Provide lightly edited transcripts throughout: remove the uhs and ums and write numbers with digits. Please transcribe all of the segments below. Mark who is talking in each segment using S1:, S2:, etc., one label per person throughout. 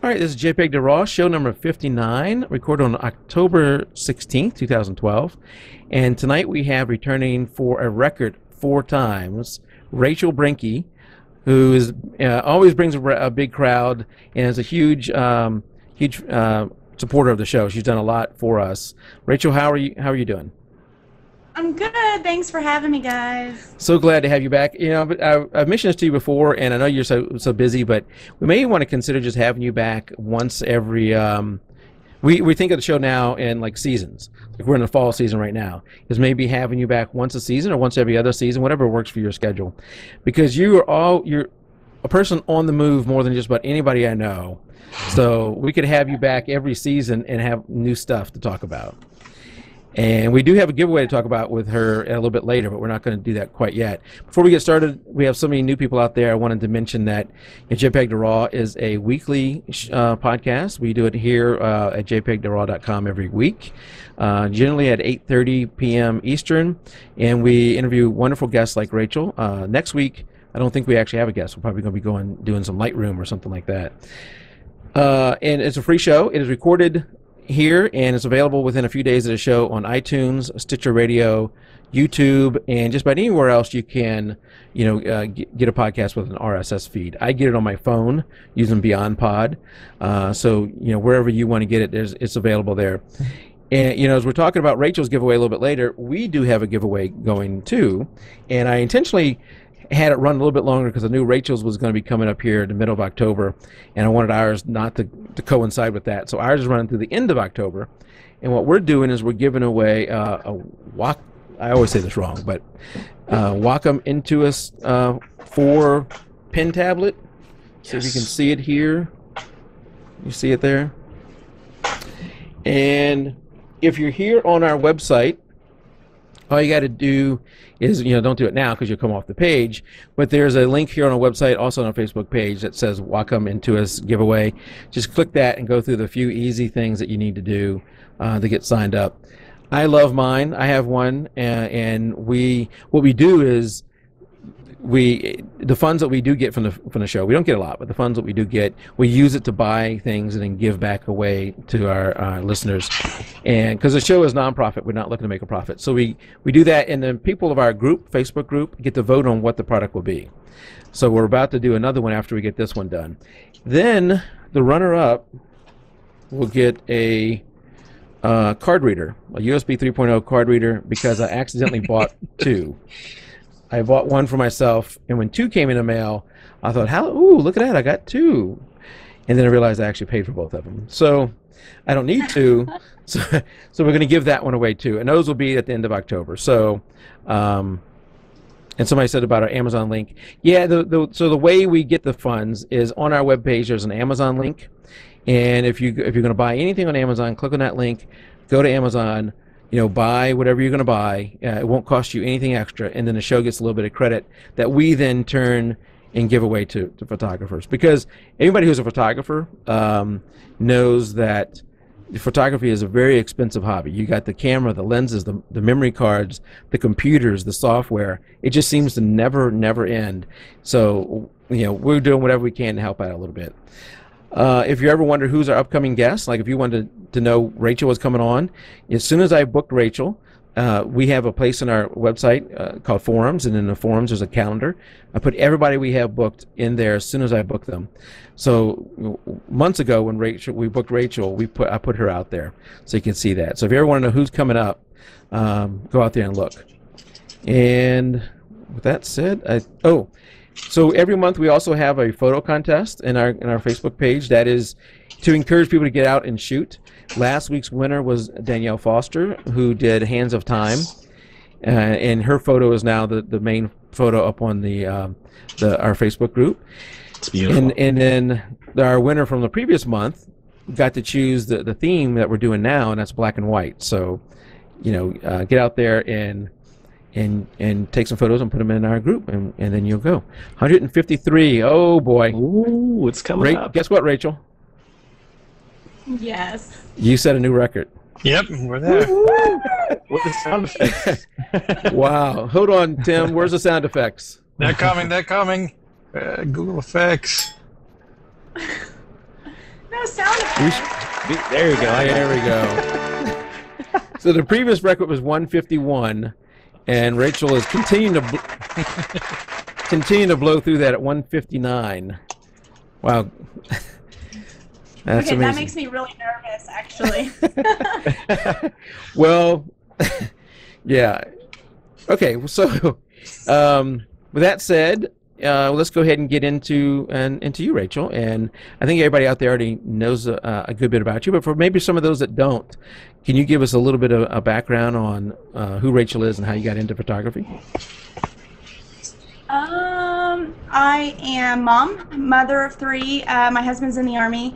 S1: All right, this is jpeg2RAW, show number 59, recorded on October 16th, 2012. And tonight we have returning for a record 4 times, Rachel Brenke, who is always brings a big crowd and is a huge supporter of the show. She's done a lot for us. Rachel, how are you doing?
S2: I'm good. Thanks for having me, guys.
S1: So glad to have you back. You know, I've mentioned this to you before, and I know you're so busy, but we may want to consider just having you back once every. We think of the show now in like seasons. Like we're in the fall season right now. Is maybe having you back once a season or once every other season, whatever works for your schedule, because you're a person on the move more than just about anybody I know. So we could have you back every season and have new stuff to talk about. And we do have a giveaway to talk about with her a little bit later, but we're not going to do that quite yet. Before we get started, we have so many new people out there. I wanted to mention that jpeg2RAW is a weekly podcast. We do it here at jpeg2RAW.com every week, generally at 8:30 p.m. Eastern, and we interview wonderful guests like Rachel. Next week, I don't think we actually have a guest. We're probably going to be doing some Lightroom or something like that. And it's a free show. It is recorded here, and it's available within a few days of the show on iTunes, Stitcher Radio, YouTube, and just about anywhere else you can, get a podcast with an RSS feed. I get it on my phone using Beyond Pod, so wherever you want to get it, it's available there. And as we're talking about Rachel's giveaway a little bit later, we do have a giveaway going too, and I intentionally had it run a little bit longer because I knew Rachel's was going to be coming up here in the middle of October, and I wanted ours not to coincide with that. So ours is running through the end of October, and what we're doing is we're giving away I always say this wrong, but Wacom Intuos 4 pen tablet. See if you can see it here. You see it there? And if you're here on our website, all you got to do is, don't do it now because you'll come off the page, but there's a link here on our website, also on our Facebook page, that says Wacom Intuos giveaway. Just click that and go through the few easy things that you need to do to get signed up. I love mine. I have one, and what we do is the funds that we do get from the show, we don't get a lot, but the funds that we do get, we use it to buy things and then give back away to our listeners. And because the show is nonprofit, we're not looking to make a profit, so we do that, and then people of our group, Facebook group, get to vote on what the product will be. So we're about to do another one after we get this one done. Then the runner-up will get a card reader, a USB 3.0 card reader, because I accidentally bought 2. I bought one for myself, and when 2 came in the mail, I thought, ooh, look at that, I got 2. And then I realized I actually paid for both of them. So I don't need 2, so we're going to give that one away too. And those will be at the end of October. So, and somebody said about our Amazon link. Yeah, so the way we get the funds is on our webpage, there's an Amazon link. And if you're going to buy anything on Amazon, click on that link, go to Amazon, buy whatever you're going to buy. It won't cost you anything extra, and then the show gets a little bit of credit that we then turn and give away to photographers. Because anybody who's a photographer knows that photography is a very expensive hobby. You got the camera, the lenses, the memory cards, the computers, the software. It just seems to never end. So we're doing whatever we can to help out a little bit. If you ever wonder who's our upcoming guest, like if you wanted to know Rachel was coming on, as soon as I booked Rachel, we have a place on our website called Forums, and in the Forums there's a calendar. I put everybody we have booked in there as soon as I book them. So months ago when we booked Rachel, I put her out there so you can see that. So if you ever want to know who's coming up, go out there and look. And with that said, so every month we also have a photo contest in our Facebook page that is to encourage people to get out and shoot. Last week's winner was Danielle Foster, who did Hands of Time, and her photo is now the main photo up on our Facebook group.
S3: It's beautiful.
S1: And then our winner from the previous month got to choose the theme that we're doing now, and that's black and white. So get out there and take some photos and put them in our group, and then you'll go. 153. Oh boy.
S3: Ooh, it's coming up.
S1: Guess what, Rachel?
S2: Yes.
S1: You set a new record.
S3: Yep, we're there. With the sound effects.
S1: Wow. Hold on, Tim. Where's the sound effects?
S3: They're coming. Google effects.
S2: No sound effects.
S3: There you go.
S1: There we go. So the previous record was 151, and Rachel is continuing to blow through that at 159. Wow. That's
S2: Okay,
S1: amazing.
S2: that makes me really nervous, actually.
S1: Well, yeah. Okay, so with that said, let's go ahead and get into you, Rachel. And I think everybody out there already knows a good bit about you, but for maybe some of those that don't, can you give us a little bit of a background on who Rachel is and how you got into photography?
S2: I am mother of 3. My husband's in the Army.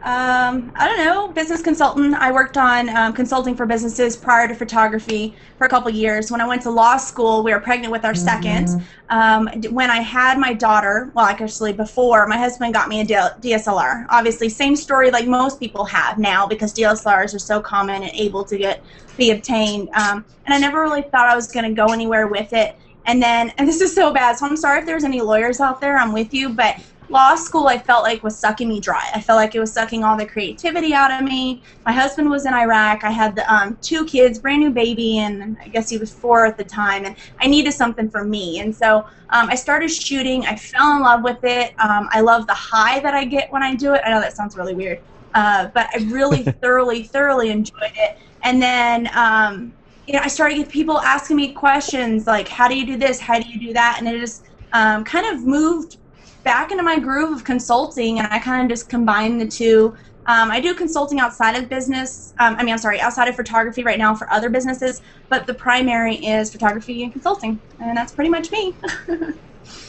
S2: I don't know, business consultant. I worked on consulting for businesses prior to photography for a couple years. When I went to law school, we were pregnant with our second. When I had my daughter, well, actually before, my husband got me a DSLR. Obviously, same story like most people have now because DSLRs are so common and able to be obtained. And I never really thought I was going to go anywhere with it. And then, and this is so bad, so I'm sorry if there's any lawyers out there, I'm with you, but law school I felt like was sucking me dry. I felt like it was sucking all the creativity out of me. My husband was in Iraq. I had the 2 kids, brand new baby, and I guess he was 4 at the time, and I needed something for me. And so I started shooting. I fell in love with it. I love the high that I get when I do it. I know that sounds really weird, but I really thoroughly enjoyed it. And then you know, I started getting people asking me questions like, how do you do this? How do you do that? And it just kind of moved back into my groove of consulting, and I kind of just combined the two. I do consulting outside of business. Outside of photography right now for other businesses, but the primary is photography and consulting, and that's pretty much me.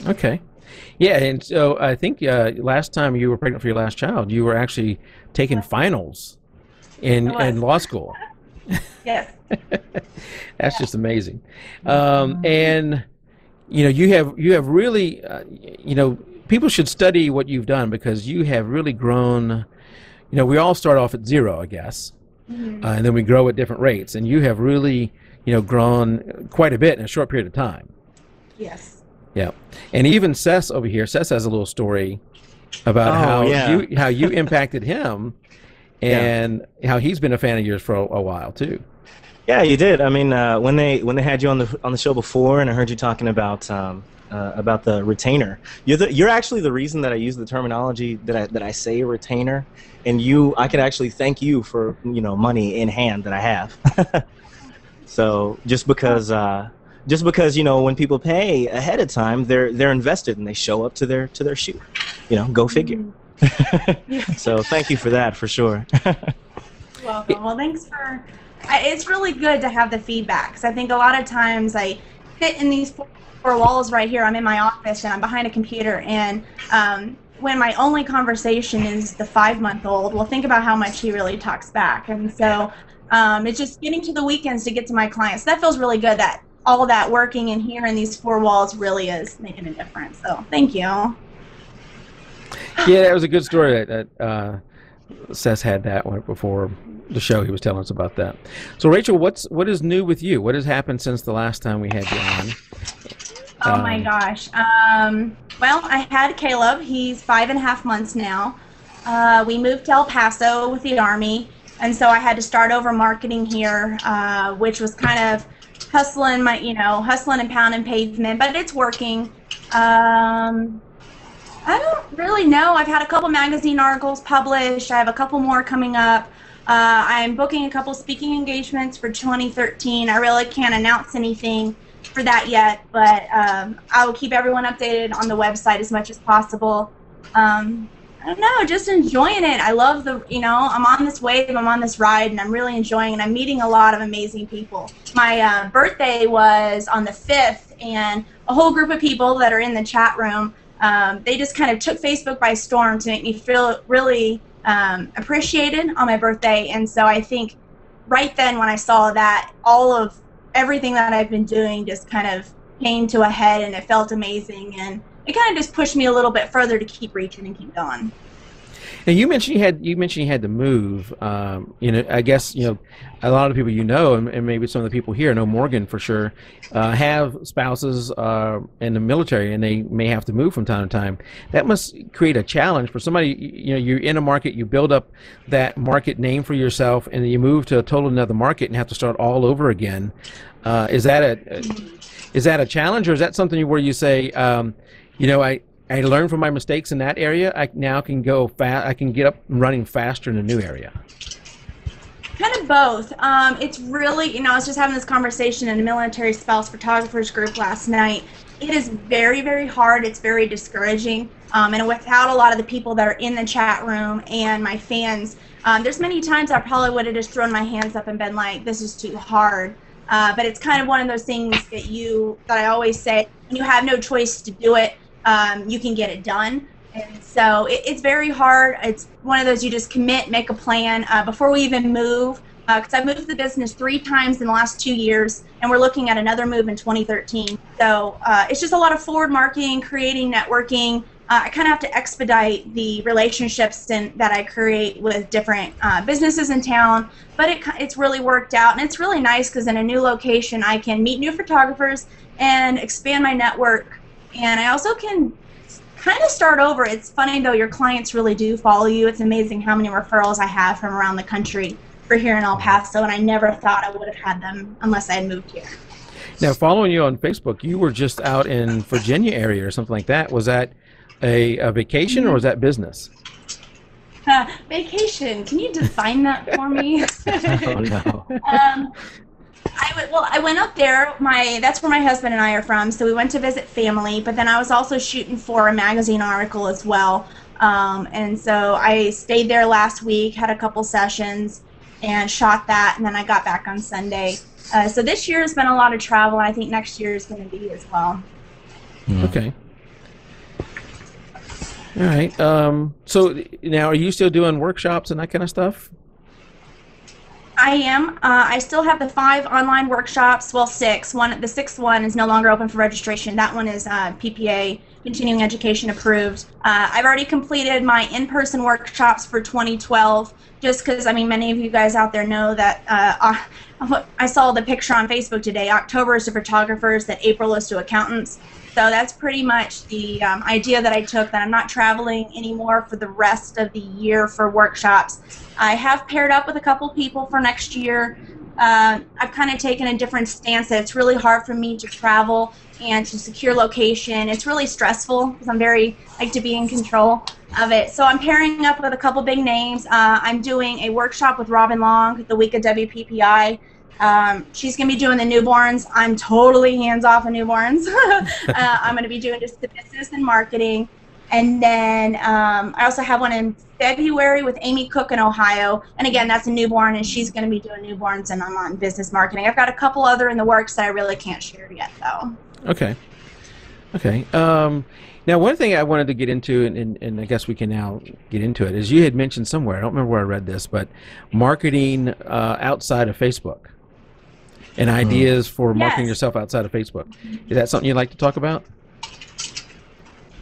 S1: Okay. Yeah, and so I think last time you were pregnant for your last child, you were actually taking finals in law school.
S2: Yes.
S1: That's just amazing. And you know, you have really you know, people should study what you've done because you have really grown. You know, we all start off at 0, I guess, and then we grow at different rates, and you have really, you know, grown quite a bit in a short period of time.
S2: Yes.
S1: Yeah, and even Seth over here, Seth has a little story about how you impacted him, and how he's been a fan of yours for a while too.
S3: Yeah, you did. I mean, when they had you on the show before, and I heard you talking about the retainer, you're actually the reason that I use the terminology that I say retainer, and I could actually thank you for, you know, money in hand that I have. So just because you know, when people pay ahead of time, they're invested and they show up to their shoot. You know, go figure. So thank you for that, for sure.
S2: You're welcome. Well, thanks for. It's really good to have the feedback, because I think a lot of times I fit in these 4 walls right here. I'm in my office and I'm behind a computer, and when my only conversation is the 5-month-old, well, think about how much he really talks back. And so it's just getting to the weekends to get to my clients. That feels really good, that all that working in here in these 4 walls really is making a difference. So thank you.
S1: Yeah, that was a good story that Seth had that one before the show. He was telling us about that. So Rachel, what is new with you? What has happened since the last time we had you on?
S2: Oh my gosh. Well, I had Caleb. He's 5.5 months now. We moved to El Paso with the Army, and so I had to start over marketing here, which was kind of hustling and pounding pavement, but it's working. I don't really know. I've had a couple magazine articles published. I have a couple more coming up. I'm booking a couple speaking engagements for 2013. I really can't announce anything for that yet, but I will keep everyone updated on the website as much as possible. I don't know, just enjoying it. I love I'm on this wave, I'm on this ride, and I'm really enjoying it. I'm meeting a lot of amazing people. My birthday was on the 5th, and a whole group of people that are in the chat room, they just kind of took Facebook by storm to make me feel really appreciated on my birthday. And so I think right then when I saw that, all of everything that I've been doing just kind of came to a head, and it felt amazing, and it kind of just pushed me a little bit further to keep reaching and keep going.
S1: Now you mentioned you had to move. I guess a lot of people and maybe some of the people here know Morgan for sure, have spouses in the military, and they may have to move from time to time. That must create a challenge for somebody. You're in a market, you build up that market name for yourself, and then you move to a total another market and have to start all over again. Is that a challenge, or is that something where you say, I learned from my mistakes in that area. I now can go fast. I can get up and running faster in a new area.
S2: Kind of both. It's really, I was just having this conversation in a military spouse photographers group last night. It is very, very hard. It's very discouraging. And without a lot of the people that are in the chat room and my fans, there's many times I probably would have just thrown my hands up and been like, this is too hard. But it's kind of one of those things that I always say, when you have no choice to do it, you can get it done. And so it's very hard. It's one of those you just commit, make a plan before we even move. Because I moved the business 3 times in the last 2 years, and we're looking at another move in 2013. So it's just a lot of forward marketing, creating, networking. I kind of have to expedite the relationships that I create with different businesses in town, but it's really worked out, and it's really nice because in a new location I can meet new photographers and expand my network, and I also can kind of start over. It's funny though, your clients really do follow you. It's amazing how many referrals I have from around the country for here in El Paso, and I never thought I would have had them unless I had moved here.
S1: Now, following you on Facebook, you were just out in Virginia area or something like that. Was that a vacation, or was that business?
S2: Vacation. Can you define that for me?
S3: Oh, no.
S2: I went up there. That's where my husband and I are from, so we went to visit family, but then I was also shooting for a magazine article as well. And so I stayed there last week, had a couple sessions, and shot that, and then I got back on Sunday. So this year has been a lot of travel, and I think next year is going to be as well.
S1: Okay. All right. So now, are you still doing workshops and that kind of stuff?
S2: I am. I still have the 5 online workshops. Well, 6. The 6th one is no longer open for registration. That one is PPA, continuing education approved. I've already completed my in-person workshops for 2012. Just because, many of you guys out there know that I saw the picture on Facebook today. October is to photographers, that April is to accountants. So that's pretty much the idea that I took, that I'm not traveling anymore for the rest of the year for workshops. I have paired up with a couple people for next year. I've kind of taken a different stance that it's really hard for me to travel and to secure location. It's really stressful because like to be in control of it. So I'm pairing up with a couple big names. I'm doing a workshop with Robin Long the week of WPPI. She's going to be doing the newborns. I'm totally hands-off of newborns. I'm going to be doing just the business and marketing. And then I also have one in February with Amy Cook in Ohio. And again, that's a newborn, and she's going to be doing newborns, and I'm on business marketing. I've got a couple other in the works that I really can't share yet, though.
S1: Okay. Okay. Now, one thing I wanted to get into, and I guess we can now get into it, is you had mentioned somewhere, I don't remember where I read this, but marketing outside of Facebook. And ideas for marketing yourself outside of Facebook. Is that something you'd like to talk about?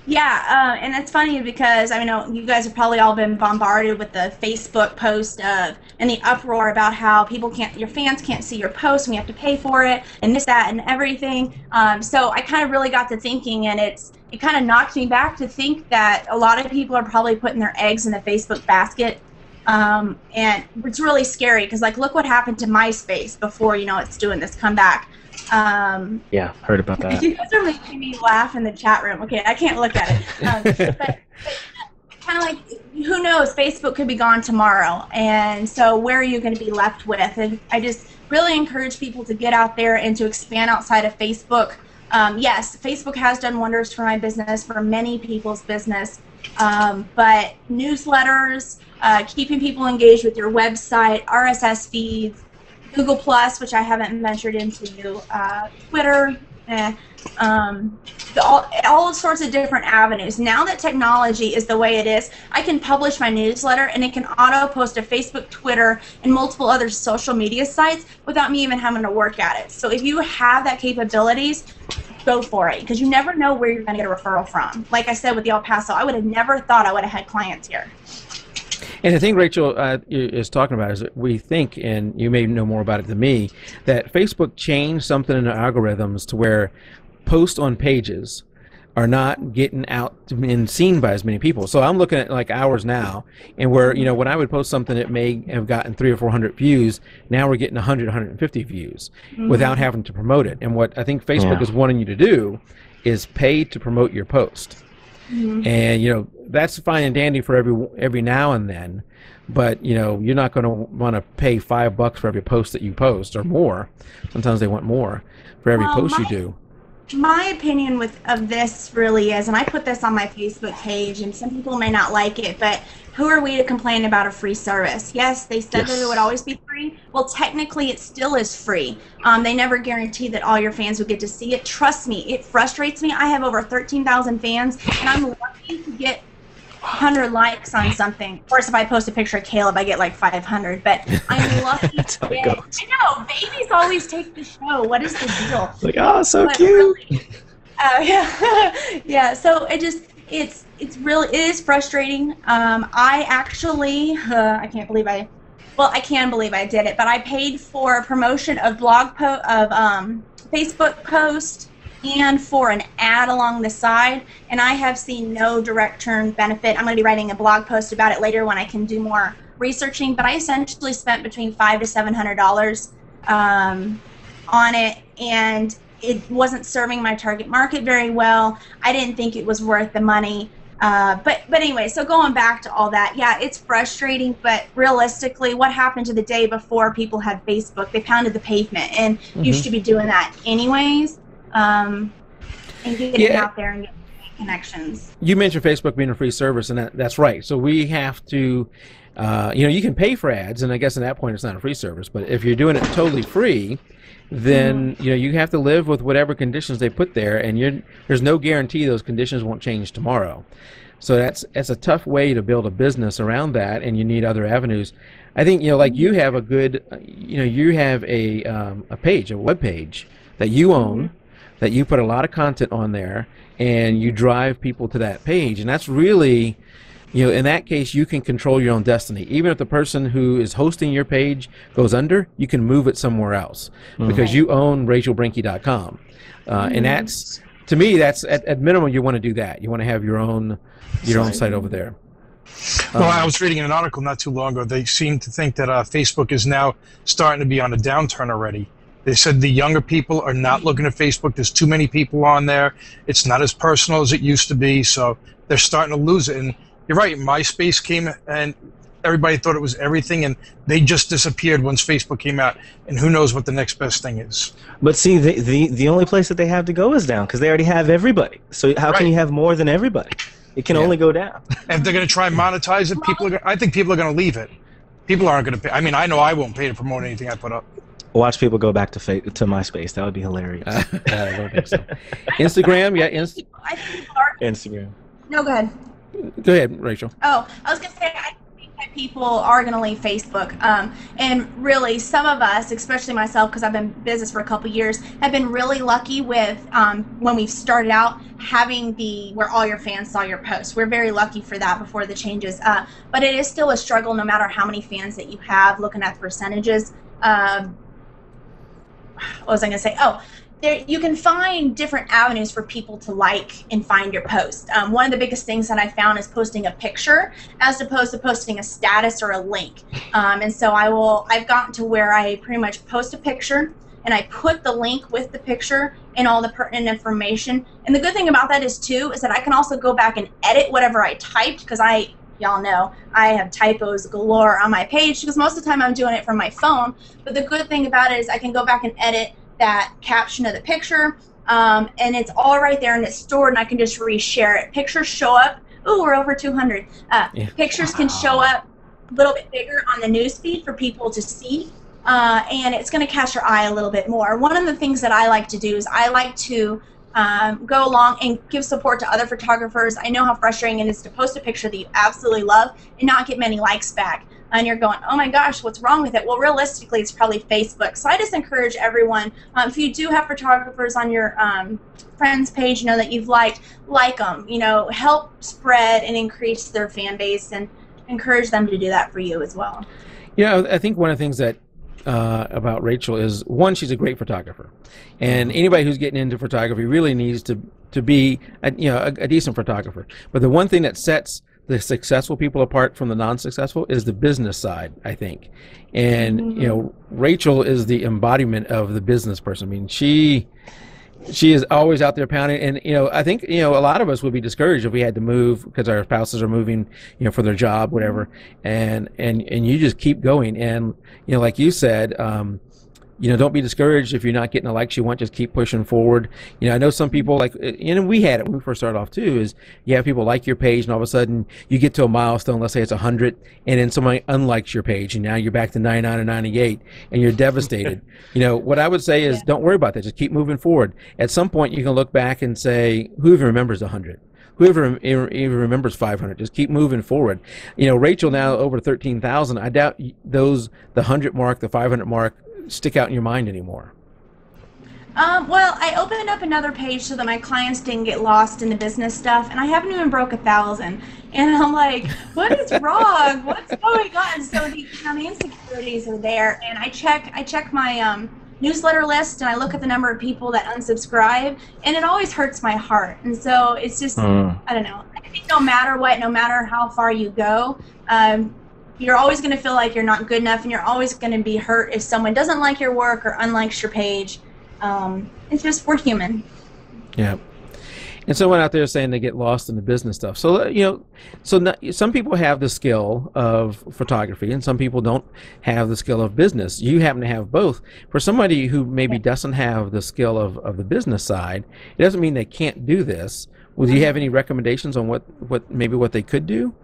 S2: Yeah, and it's funny because you guys have probably all been bombarded with the Facebook post and the uproar about how your fans can't see your post, and we have to pay for it, and this, that, and everything. So I kind of really got to thinking, and it kind of knocked me back to think that a lot of people are probably putting their eggs in the Facebook basket. And it's really scary because, look what happened to MySpace before, it's doing this comeback.
S3: Yeah, heard about that.
S2: You guys are making me laugh in the chat room. Okay, I can't look at it. But kind of like, who knows, Facebook could be gone tomorrow. And so where are you going to be left with? And I just really encourage people to get out there and to expand outside of Facebook. Yes, Facebook has done wonders for my business, for many people's business. But newsletters, keeping people engaged with your website, RSS feeds, Google Plus, which I haven't ventured into, Twitter, all sorts of different avenues. Now that technology is the way it is, I can publish my newsletter and it can auto-post to Facebook, Twitter, and multiple other social media sites without me even having to work at it. So if you have that capabilities, go for it, because you never know where you're going to get a referral from. Like I said with the El Paso, I would have never thought I would have had clients here.
S1: And the thing Rachel is talking about is that we think, and you may know more about it than me, that Facebook changed something in the algorithms to where posts on pages are not getting out and seen by as many people. So I'm looking at like ours now, and where, you know, when I would post something that may have gotten 300 or 400 views, now we're getting 100, 150 views without having to promote it. And what I think Facebook is wanting you to do is pay to promote your post. And, you know, that's fine and dandy for every now and then, but, you know, you're not going to want to pay $5 for every post that you post, or more. Sometimes they want more for every post you do.
S2: My opinion of this really is, and I put this on my Facebook page, and some people may not like it, but who are we to complain about a free service? Yes, they said that it would always be free. Well, technically, it still is free. They never guarantee that all your fans would get to see it. Trust me, it frustrates me. I have over 13,000 fans, and I'm lucky to get 100 likes on something. Of course, if I post a picture of Caleb, I get like 500, but I'm lucky to get it. I know, babies always take the show. What is the deal?
S3: Like, oh, so
S2: but
S3: cute.
S2: Really, yeah, so it is frustrating. I actually, I can believe I did it, but I paid for promotion of Facebook post and for an ad along the side, and I have seen no direct turn benefit. I'm going to be writing a blog post about it later when I can do more researching, but I essentially spent between $500 to $700 on it, and it wasn't serving my target market very well. I didn't think it was worth the money. But anyway, so going back to all that, yeah, it's frustrating, but realistically, what happened to the day before people had Facebook? They pounded the pavement, and you should be doing that anyways. And getting out there and getting connections.
S1: You mentioned Facebook being a free service, and that's right. So we have to, you know, you can pay for ads, and I guess at that point it's not a free service. But if you're doing it totally free, then you know, you have to live with whatever conditions they put there, and there's no guarantee those conditions won't change tomorrow. So that's a tough way to build a business around that, and you need other avenues. I think, you know, like you have a good, you know, you have a page, a web page that you own, that you put a lot of content on there, and you drive people to that page, and that's really, you know, in that case, you can control your own destiny. Even if the person who is hosting your page goes under, you can move it somewhere else because you own RachelBrenke.com. And that's, to me, that's at minimum, you want to do that. You want to have your own site over there.
S4: Well, I was reading an article not too long ago. They seem to think that Facebook is now starting to be on a downturn already. They said the younger people are not looking at Facebook. There's too many people on there. It's not as personal as it used to be. So they're starting to lose it. And you're right. MySpace came and everybody thought it was everything, and they just disappeared once Facebook came out. And who knows what the next best thing is?
S3: But see, the only place that they have to go is down, because they already have everybody. So how can you have more than everybody? It can only go down.
S4: And if they're going to try and monetize it, I think people are going to leave it. People aren't going to pay. I mean, I know I won't pay to promote anything I put up.
S3: Watch people go back to MySpace. That would be hilarious.
S1: I don't think so. Instagram, yeah,
S2: I think people are.
S3: Instagram.
S2: No, go ahead.
S1: Go ahead, Rachel.
S2: Oh, I was going to say, I think that people are going to leave Facebook. And really, some of us, especially myself, because I've been in business for a couple years, have been really lucky with, when we've started out, having where all your fans saw your posts. We're very lucky for that before the changes. But it is still a struggle no matter how many fans that you have, looking at the percentages. What was I going to say? Oh, you can find different avenues for people to like and find your post. One of the biggest things that I found is posting a picture as opposed to posting a status or a link. And so I've gotten to where I pretty much post a picture and I put the link with the picture and all the pertinent information. And the good thing about that is that I can also go back and edit whatever I typed, because y'all know I have typos galore on my page, because most of the time I'm doing it from my phone. But the good thing about it is I can go back and edit that caption of the picture, and it's all right there and it's stored, and I can just reshare it. Pictures show up. Ooh, we're over 200. Pictures can show up a little bit bigger on the newsfeed for people to see, and it's going to catch your eye a little bit more. One of the things that I like to do is I like to go along and give support to other photographers. I know how frustrating it is to post a picture that you absolutely love and not get many likes back. And you're going, oh my gosh, what's wrong with it? Well, realistically, it's probably Facebook. So I just encourage everyone, if you do have photographers on your friends page, that you've liked, like them. Help spread and increase their fan base. And encourage them to do that for you as well.
S1: Yeah, I think one of the things that about Rachel is, one, she's a great photographer, and anybody who's getting into photography really needs to be a decent photographer. But the one thing that sets the successful people apart from the non-successful is the business side, I think. And Rachel is the embodiment of the business person. I mean, she is always out there pounding, and I think a lot of us would be discouraged if we had to move because our spouses are moving for their job, whatever, and you just keep going. And like you said, don't be discouraged if you're not getting the likes you want. Just keep pushing forward. I know some people, like, we had it when we first started off too, is you have people like your page, and all of a sudden you get to a milestone, let's say it's 100, and then somebody unlikes your page, and now you're back to 99 or 98, and you're devastated. What I would say is, don't worry about that. Just keep moving forward. At some point, you can look back and say, who even remembers 100? Whoever even remembers 500, just keep moving forward. Rachel now over 13,000. I doubt the 100 mark, the 500 mark stick out in your mind anymore.
S2: Well, I opened up another page so that my clients didn't get lost in the business stuff, and I haven't even broke 1,000. And I'm like, what is wrong? What's going on? So the insecurities are there, and I check my newsletter list, and I look at the number of people that unsubscribe, and it always hurts my heart. And so it's just, I don't know. I think no matter what, no matter how far you go, you're always going to feel like you're not good enough, and you're always going to be hurt if someone doesn't like your work or unlikes your page. It's just, we're human.
S1: Yeah. And someone out there is saying they get lost in the business stuff. So, some people have the skill of photography, and some people don't have the skill of business. You happen to have both. For somebody who maybe doesn't have the skill of the business side, it doesn't mean they can't do this. Would you have any recommendations on what they could do?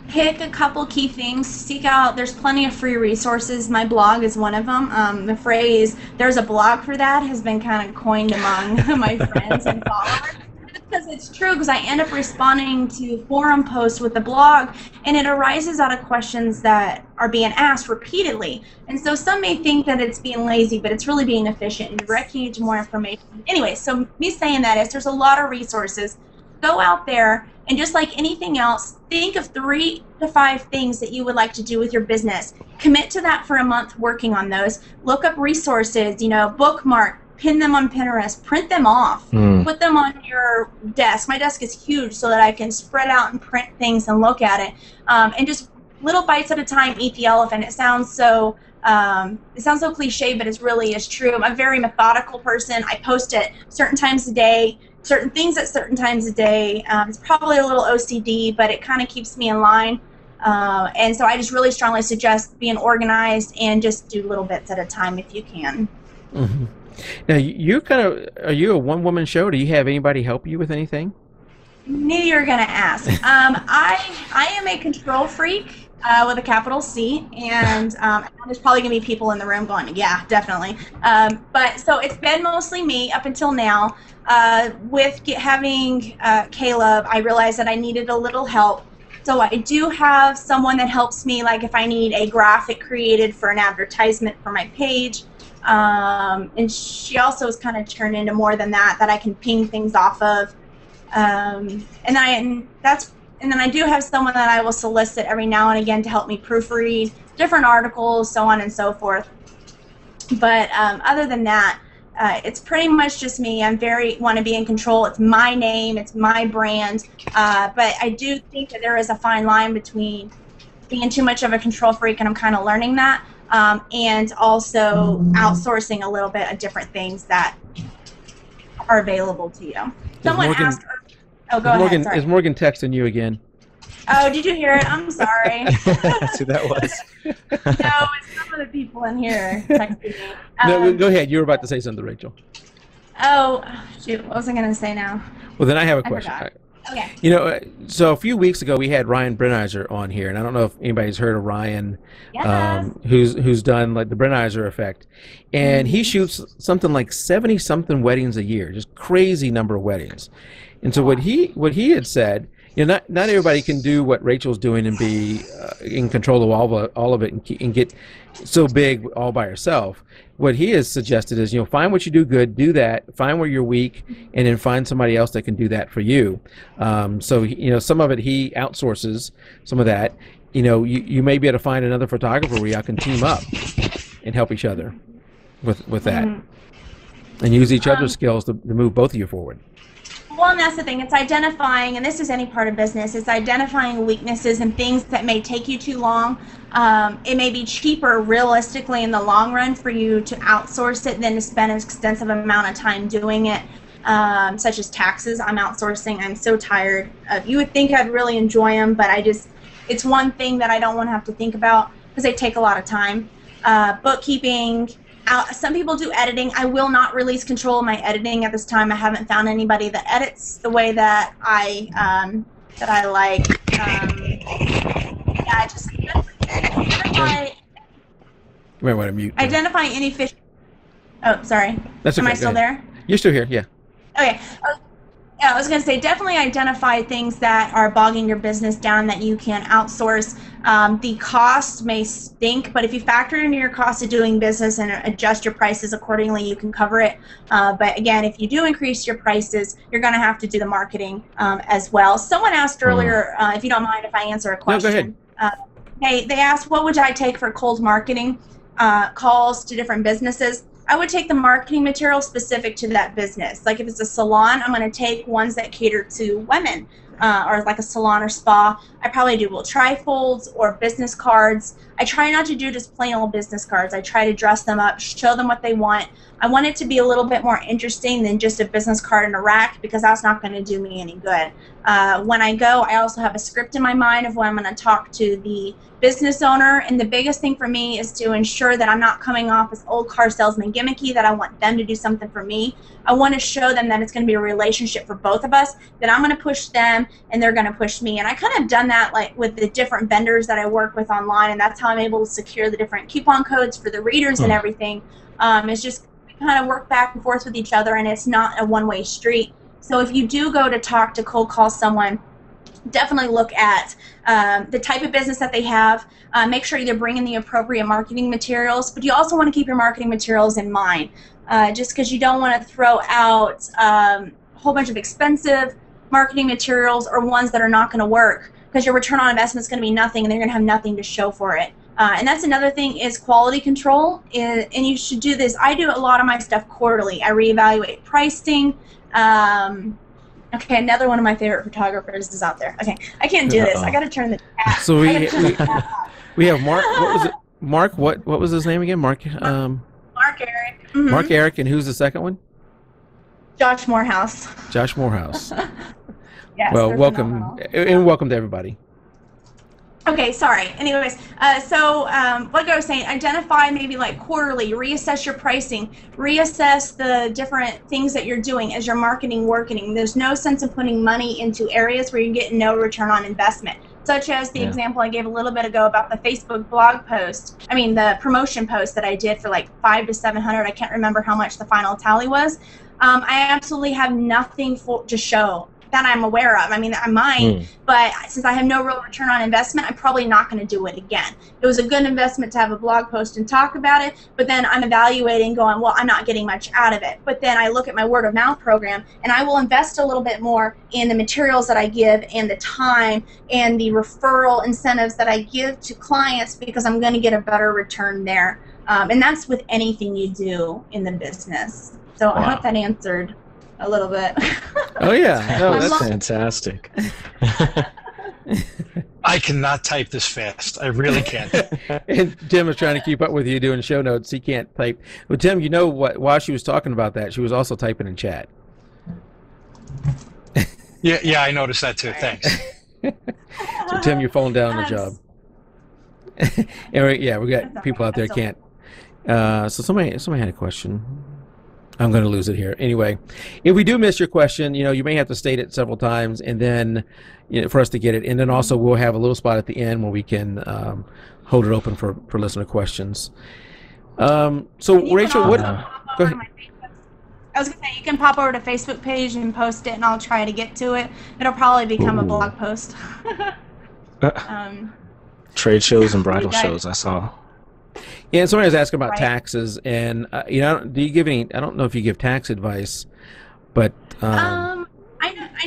S2: Pick a couple key things. Seek out, there's plenty of free resources. My blog is one of them. The phrase, there's a blog for that, has been kind of coined among my friends and followers. Because it's true, because I end up responding to forum posts with the blog, and it arises out of questions that are being asked repeatedly. And so some may think that it's being lazy, but it's really being efficient and directing you to more information. Anyway, so me saying that is, there's a lot of resources. Go out there, and just like anything else, think of 3 to 5 things that you would like to do with your business. Commit to that for a month working on those. Look up resources, bookmark, pin them on Pinterest, print them off, put them on your desk. My desk is huge so that I can spread out and print things and look at it. And just little bites at a time, eat the elephant. It sounds so cliche, but it really is true. I'm a very methodical person. I post at certain times a day, certain things at certain times a day. It's probably a little OCD, but it kind of keeps me in line. And so I just really strongly suggest being organized and just do little bits at a time if you can.
S1: Mm-hmm. Now, are you a one-woman show? Do you have anybody help you with anything?
S2: Knew you were going to ask. I am a control freak with a capital C, and there's probably going to be people in the room going, yeah, definitely. But so it's been mostly me up until now. With having Caleb, I realized that I needed a little help. So I do have someone that helps me, like if I need a graphic created for an advertisement for my page. And she also has kind of turned into more than that I can ping things off of. And then I do have someone that I will solicit every now and again to help me proofread different articles, so on and so forth. But other than that, it's pretty much just me. Want to be in control. It's my name. It's my brand. But I do think that there is a fine line between being too much of a control freak, and I'm kind of learning that, and also outsourcing a little bit of different things that are available to you. Someone asked. Oh, go ahead. Sorry.
S1: Is Morgan texting you again?
S2: Oh, did you hear it? I'm sorry.
S3: That's who that was.
S2: No, it's some of the people in here texting me.
S1: No, go ahead. You were about to say something, Rachel.
S2: Oh, shoot. What was I going to say now?
S1: Well, then I have a question.
S2: Okay.
S1: So a few weeks ago we had Ryan Brenizer on here, and I don't know if anybody's heard of Ryan,
S2: yes.
S1: Who's done like the Brenizer effect, and he shoots something like 70-something weddings a year, just crazy number of weddings. And so what he had said You know, not everybody can do what Rachel's doing and be in control of all of it and get so big all by herself. What he has suggested is, you know, find what you do good, do that, find where you're weak, and then find somebody else that can do that for you. So, you know, some of it he outsources, some of that. You know, you may be able to find another photographer where y'all can team up and help each other with that, and use each other's skills to move both of you forward.
S2: Well, and that's the thing. It's identifying, and this is any part of business, it's identifying weaknesses and things that may take you too long. It may be cheaper realistically in the long run for you to outsource it than to spend an extensive amount of time doing it, such as taxes. I'm outsourcing. I'm so tired. You would think I'd really enjoy them, but it's one thing that I don't want to have to think about because they take a lot of time. Bookkeeping. Some people do editing. I will not release control of my editing at this time. I haven't found anybody that edits the way that I like. Yeah, I just identify.
S1: You might want to mute.
S2: Identify inefficient. Oh, sorry.
S1: That's okay.
S2: Am I still there?
S1: You're still here. Yeah.
S2: Okay. Yeah, I was going to say definitely identify things that are bogging your business down that you can outsource. The cost may stink, but if you factor into your cost of doing business and adjust your prices accordingly, you can cover it. But again, if you do increase your prices, you're going to have to do the marketing as well. Someone asked earlier, if you don't mind if I answer a question.
S1: No, go ahead.
S2: They asked, what would I take for cold marketing calls to different businesses? I would take the marketing material specific to that business. Like if it's a salon, I'm going to take ones that cater to women, or like a salon or spa. I probably do trifolds or business cards. I try not to do just plain old business cards. I try to dress them up, show them what they want. I want it to be a little bit more interesting than just a business card in a rack because that's not going to do me any good. When I go, I also have a script in my mind of when I'm going to talk to the business owner, and the biggest thing for me is to ensure that I'm not coming off as old car salesman gimmicky, that I want them to do something for me. I want to show them that it's going to be a relationship for both of us, that I'm going to push them and they're going to push me. And I kind of done that like with the different vendors that I work with online, and that's how I'm able to secure the different coupon codes for the readers and everything. It's just kind of work back and forth with each other, and it's not a one-way street. So if you do go to talk to cold call someone, definitely look at the type of business that they have. Make sure you're bringing the appropriate marketing materials, but you also want to keep your marketing materials in mind. Just because you don't want to throw out a whole bunch of expensive marketing materials or ones that are not going to work, because your return on investment is going to be nothing and they're going to have nothing to show for it. And that's another thing is quality control, and you should do this. I do a lot of my stuff quarterly. I reevaluate pricing. Okay, another one of my favorite photographers is out there. Okay, I can't do this. I got to turn the chat.
S1: So we have Mark. What was it? Mark. What was his name again? Mark.
S2: Mark Eric.
S1: Mark Eric, and who's the second one?
S2: Josh Morehouse.
S1: Josh Morehouse.
S2: Yes,
S1: well, welcome and welcome to everybody.
S2: Okay, sorry. Anyways, so like I was saying, identify maybe like quarterly, reassess your pricing, reassess the different things that you're doing as your marketing working. There's no sense of putting money into areas where you're getting no return on investment, such as the example I gave a little bit ago about the Facebook blog post. I mean, the promotion post that I did for like $500 to $700. I can't remember how much the final tally was. I absolutely have nothing to show that I'm aware of. I mean, I might, but since I have no real return on investment, I'm probably not going to do it again. It was a good investment to have a blog post and talk about it, but then I'm evaluating going, well, I'm not getting much out of it. But then I look at my word of mouth program, and I will invest a little bit more in the materials that I give and the time and the referral incentives that I give to clients, because I'm going to get a better return there. And that's with anything you do in the business. So I hope that answered a little bit.
S1: Oh yeah,
S3: no, that's fantastic.
S4: I cannot type this fast. I really can't.
S1: And Tim is trying to keep up with you doing show notes. He can't type. Well, Tim, you know what? While she was talking about that, she was also typing in chat.
S4: Yeah, I noticed that too. Thanks.
S1: So Tim, you're falling down on the job. And we got people out there can't. So somebody had a question. I'm going to lose it here. Anyway, if we do miss your question, you may have to state it several times, and then for us to get it. And then also we'll have a little spot at the end where we can hold it open for listener questions. So Rachel, what? Go ahead.
S2: I was gonna say, you can pop over to Facebook page and post it, and I'll try to get to it. It'll probably become a blog post.
S3: Trade shows and bridal shows, I saw.
S1: Yeah, and somebody was asking about taxes, and you know, do you give any? I don't know if you give tax advice, but
S2: I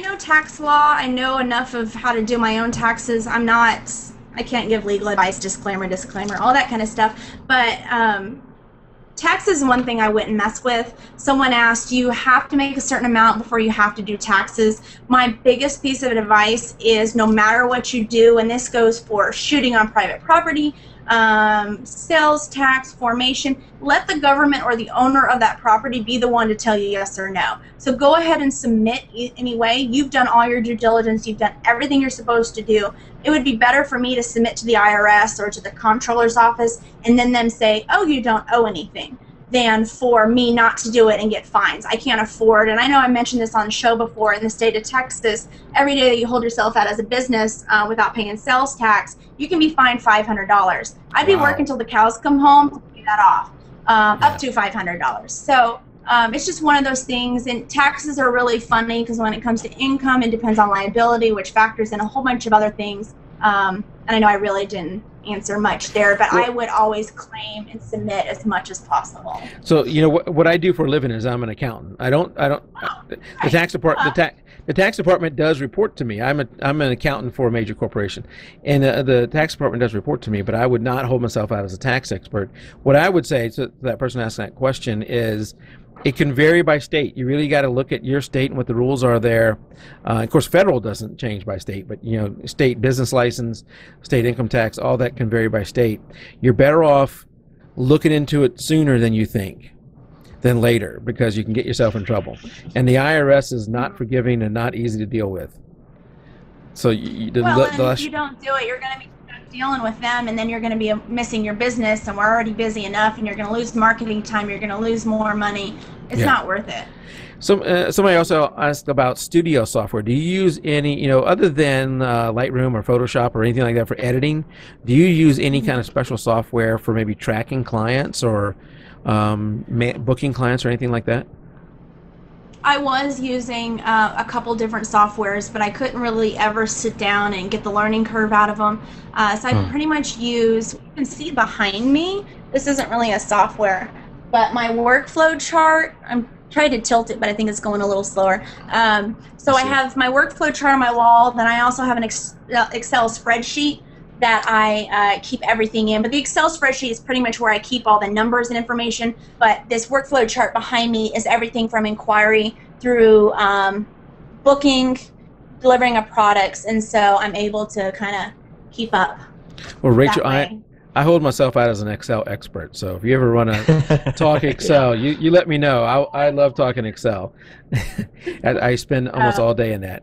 S2: know tax law. I know enough of how to do my own taxes. I can't give legal advice, disclaimer, all that kind of stuff. But taxes is one thing I wouldn't mess with. Someone asked, you have to make a certain amount before you have to do taxes. My biggest piece of advice is no matter what you do, and this goes for shooting on private property, sales tax, formation, let the government or the owner of that property be the one to tell you yes or no. So go ahead and submit anyway. You've done all your due diligence. You've done everything you're supposed to do. It would be better for me to submit to the IRS or to the comptroller's office and then them say, oh, you don't owe anything, than for me not to do it and get fines. I can't afford, and I know I mentioned this on the show before, in the state of Texas, every day that you hold yourself out as a business without paying sales tax, you can be fined $500. I'd be working until the cows come home to pay that off, up to $500. So it's just one of those things, and taxes are really funny because when it comes to income, it depends on liability, which factors in a whole bunch of other things. And I know I really didn't answer much there, but I would always claim and submit as much as possible.
S1: So you know what I do for a living is I'm an accountant. The tax department does report to me. I'm an accountant for a major corporation, and the tax department does report to me. But I would not hold myself out as a tax expert. What I would say to that person asking that question is, it can vary by state. You really got to look at your state and what the rules are there. Of course, federal doesn't change by state, but you know, state business license, state income tax, all that can vary by state. You're better off looking into it sooner than you think, than later, because you can get yourself in trouble. And the IRS is not forgiving and not easy to deal with. So if you don't do it, you're going to be dealing with them, and then you're going to be missing your business, and we're already busy enough, and you're going to lose marketing time, you're going to lose more money. It's not worth it. So somebody also asked about studio software. Do you use any, you know, other than Lightroom or Photoshop or anything like that for editing, do you use any kind of special software for maybe tracking clients or booking clients or anything like that?
S2: I was using a couple different softwares, but I couldn't really ever sit down and get the learning curve out of them. So I pretty much use, you can see behind me, this isn't really a software, but my workflow chart, I'm trying to tilt it, but I think it's going a little slower. So I have my workflow chart on my wall, then I also have an Excel spreadsheet that I keep everything in. But the Excel spreadsheet is pretty much where I keep all the numbers and information, but this workflow chart behind me is everything from inquiry through booking, delivering of products, and so I'm able to kind of keep up.
S1: Well, Rachel, I hold myself out as an Excel expert, so if you ever want to talk Excel, you let me know. I love talking Excel. I spend almost all day in that.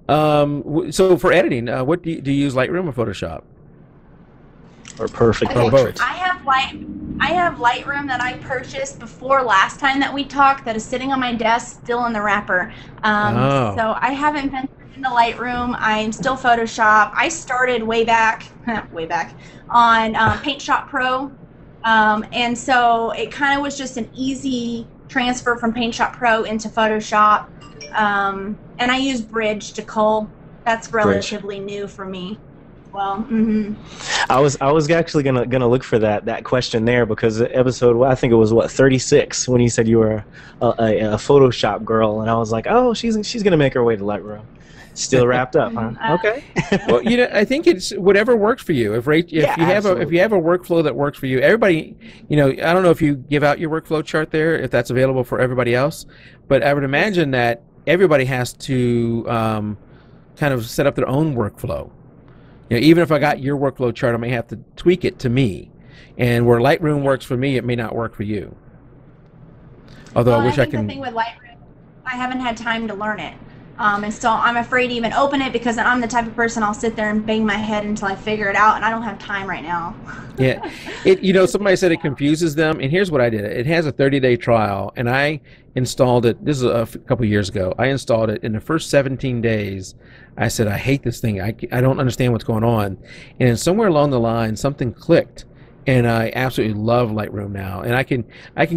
S1: So for editing, what do you use, Lightroom or Photoshop?
S3: Or Perfect
S1: or both?
S2: I have Lightroom that I purchased before last time that we talked, that is sitting on my desk still in the wrapper. So I haven't been in the Lightroom. I'm still Photoshop. I started way back on Paint Shop Pro, and so it kind of was just an easy transfer from Paint Shop Pro into Photoshop. And I use Bridge to cull. That's relatively new for me. Well,
S3: I was actually gonna look for that question there, because episode, I think it was 36, when you said you were a Photoshop girl, and I was like, oh, she's gonna make her way to Lightroom. Still wrapped up, huh? Okay.
S1: Well, you know, I think it's whatever works for you. If you have a workflow that works for you, everybody, you know, I don't know if you give out your workflow chart there, if that's available for everybody else, but I would imagine that everybody has to kind of set up their own workflow. You know, even if I got your workflow chart, I may have to tweak it to me, and where Lightroom works for me, it may not work for you. Although I wish I can. The thing with
S2: Lightroom, I haven't had time to learn it. And so I'm afraid to even open it, because I'm the type of person, I'll sit there and bang my head until I figure it out, and I don't have time right now.
S1: Yeah, you know, somebody said it confuses them, and here's what I did. It has a 30-day trial, and I installed it. This is a couple years ago. I installed it. In the first 17 days, I said, I hate this thing. I don't understand what's going on. And somewhere along the line, something clicked, and I absolutely love Lightroom now. And I can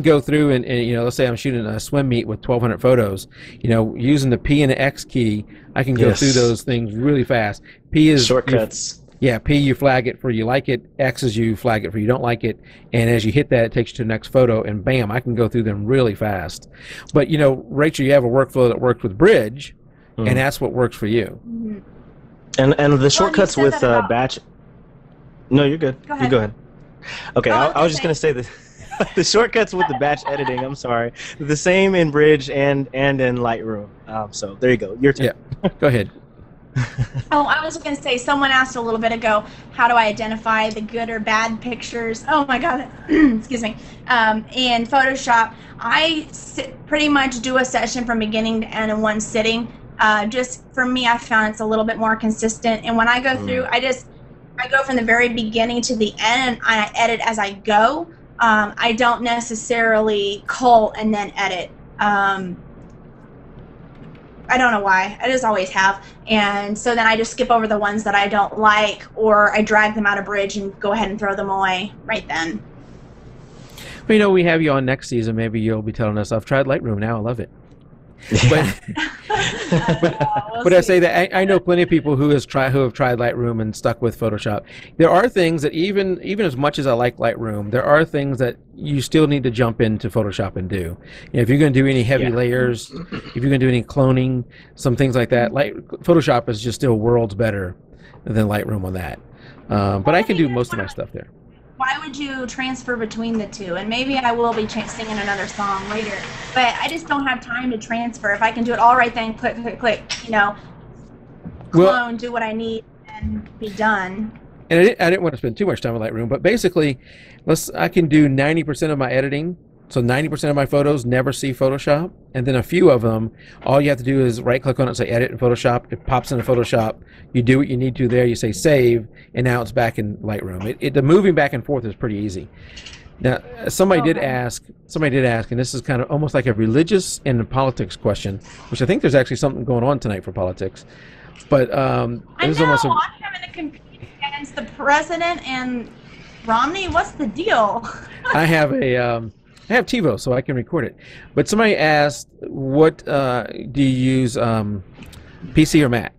S1: go through and let's say I'm shooting a swim meet with 1,200 photos. Using the P and the X key, I can go through those things really fast. P is
S3: shortcuts.
S1: P, you flag it for you like it. X is you flag it for you don't like it. And as you hit that, it takes you to the next photo, and bam, I can go through them really fast. But, Rachel, you have a workflow that works with Bridge, and that's what works for you.
S3: And the shortcuts with batch... No, you're good.
S2: Go ahead.
S3: You go ahead. Okay, I was just going to say that the shortcuts with the batch editing, I'm sorry, the same in Bridge and in Lightroom. So there you go. Your turn.
S1: Yeah, go ahead.
S2: Oh, I was going to say, someone asked a little bit ago, how do I identify the good or bad pictures? Oh my God, excuse me. In Photoshop, I pretty much do a session from beginning to end in one sitting. Just for me, I found it's a little bit more consistent. And when I go through, I go from the very beginning to the end, and I edit as I go. I don't necessarily cull and then edit. I don't know why. I just always have. And so then I just skip over the ones that I don't like, or I drag them out of Bridge and go ahead and throw them away right then.
S1: Well, we have you on next season. Maybe you'll be telling us, I've tried Lightroom now. I love it. But I say that I know plenty of people who have tried Lightroom and stuck with Photoshop. There are things that even as much as I like Lightroom, there are things that you still need to jump into Photoshop and do. If you're going to do any heavy layers, if you're going to do any cloning, some things like that, Photoshop is just still worlds better than Lightroom on that. But I can do most of my stuff there.
S2: Why would you transfer between the two? And maybe I will be singing another song later, but I just don't have time to transfer. If I can do it all right then, click, clone, do what I need, and be done.
S1: And I didn't want to spend too much time with Lightroom, but basically, I can do 90% of my editing. So 90% of my photos never see Photoshop, and then a few of them, all you have to do is right-click on it and say Edit in Photoshop. It pops into Photoshop. You do what you need to there. You say Save, and now it's back in Lightroom. The moving back and forth is pretty easy. Now, somebody did ask, and this is kind of almost like a religious and politics question, which I think there's actually something going on tonight for politics. But
S2: I'm having to compete against the president and Romney. What's the deal?
S1: I have TiVo, so I can record it. But somebody asked, what do you use, PC or Mac?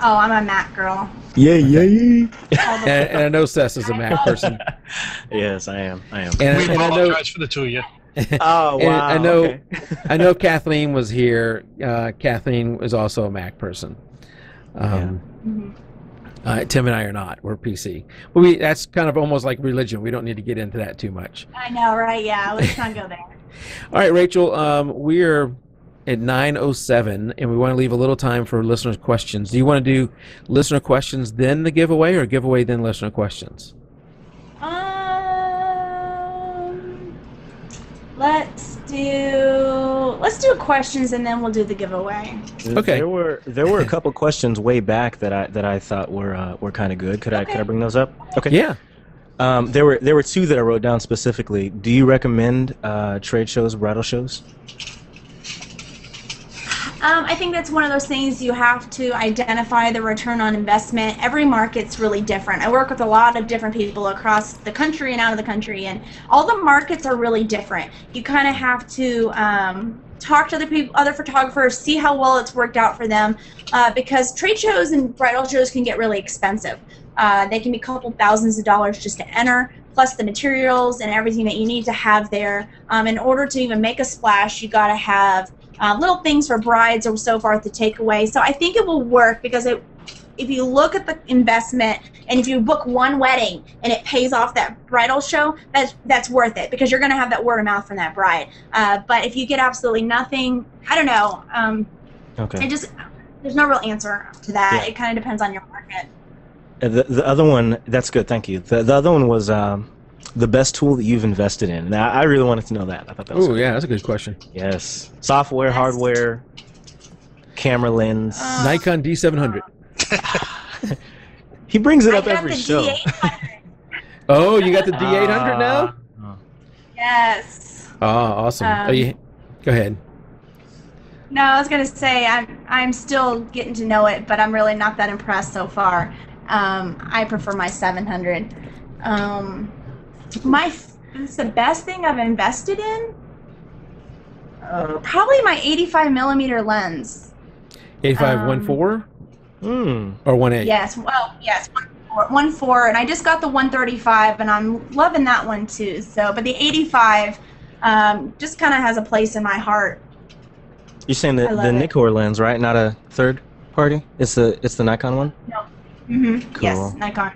S2: Oh, I'm a Mac girl.
S3: Yay.
S1: And I know Seth is a Mac person.
S3: Yes, I am.
S1: And
S4: we apologize for the two of you.
S3: Oh, wow.
S1: I know Kathleen was here. Kathleen is also a Mac person. Tim and I are not. We're PC. But that's kind of almost like religion. We don't need to get into that too much.
S2: I know, right? Yeah, let's not go there.
S1: All right, Rachel, we're at 9:07, and we want to leave a little time for listeners' questions. Do you want to do listener questions, then the giveaway, or giveaway, then listener questions?
S2: Let's do questions, and then we'll do the giveaway.
S1: Okay.
S3: There were a couple questions way back that I thought were kind of good. Could I bring those up? Okay.
S1: Yeah.
S3: There were two that I wrote down specifically. Do you recommend trade shows, bridal shows?
S2: I think that's one of those things you have to identify the return on investment. Every market's really different. I work with a lot of different people across the country and out of the country, and all the markets are really different. You kind of have to talk to other photographers, see how well it's worked out for them, because trade shows and bridal shows can get really expensive. They can be a couple thousands of dollars just to enter, plus the materials and everything that you need to have there. In order to even make a splash, you got to have little things for brides or so forth to take away. So I think it will work, because if you look at the investment, and if you book one wedding and it pays off that bridal show, that's worth it, because you're going to have that word of mouth from that bride. But if you get absolutely nothing, I don't know. There's no real answer to that. Yeah. It kind of depends on your market.
S3: The other one, that's good, thank you. The other one was the best tool that you've invested in. Now, I really wanted to know that. I thought that was
S1: yeah, that's a good question.
S3: Yes. Software, hardware, camera lens.
S1: Nikon D700.
S3: He brings it up every show.
S1: Oh, you got the D800 now?
S2: Yes.
S1: Oh, awesome. Go ahead.
S2: No, I was going to say I'm still getting to know it, but I'm really not that impressed so far. I prefer my 700. It's the best thing I've invested in. Probably my 85 millimeter lens.
S1: 85 1.4 or 1.8?
S2: Yes. Well, yes. 1.4, and I just got the 135, and I'm loving that one too. So, but the 85 just kind of has a place in my heart.
S3: You're saying the Nikkor lens, right? Not a third party? It's the Nikon one?
S2: No.
S3: Cool.
S2: Yes, Nikon.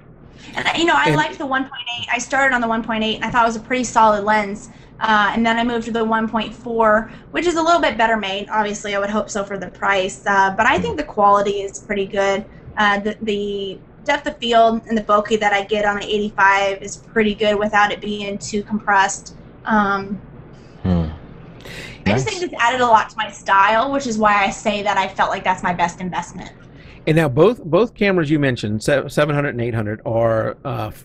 S2: And I liked the 1.8. I started on the 1.8, and I thought it was a pretty solid lens. And then I moved to the 1.4, which is a little bit better made. Obviously, I would hope so for the price. But I think the quality is pretty good. The depth of field and the bokeh that I get on the 85 is pretty good without it being too compressed. I just think it's added a lot to my style, which is why I say that I felt like that's my best investment.
S1: And now both cameras you mentioned, 700 and 800, are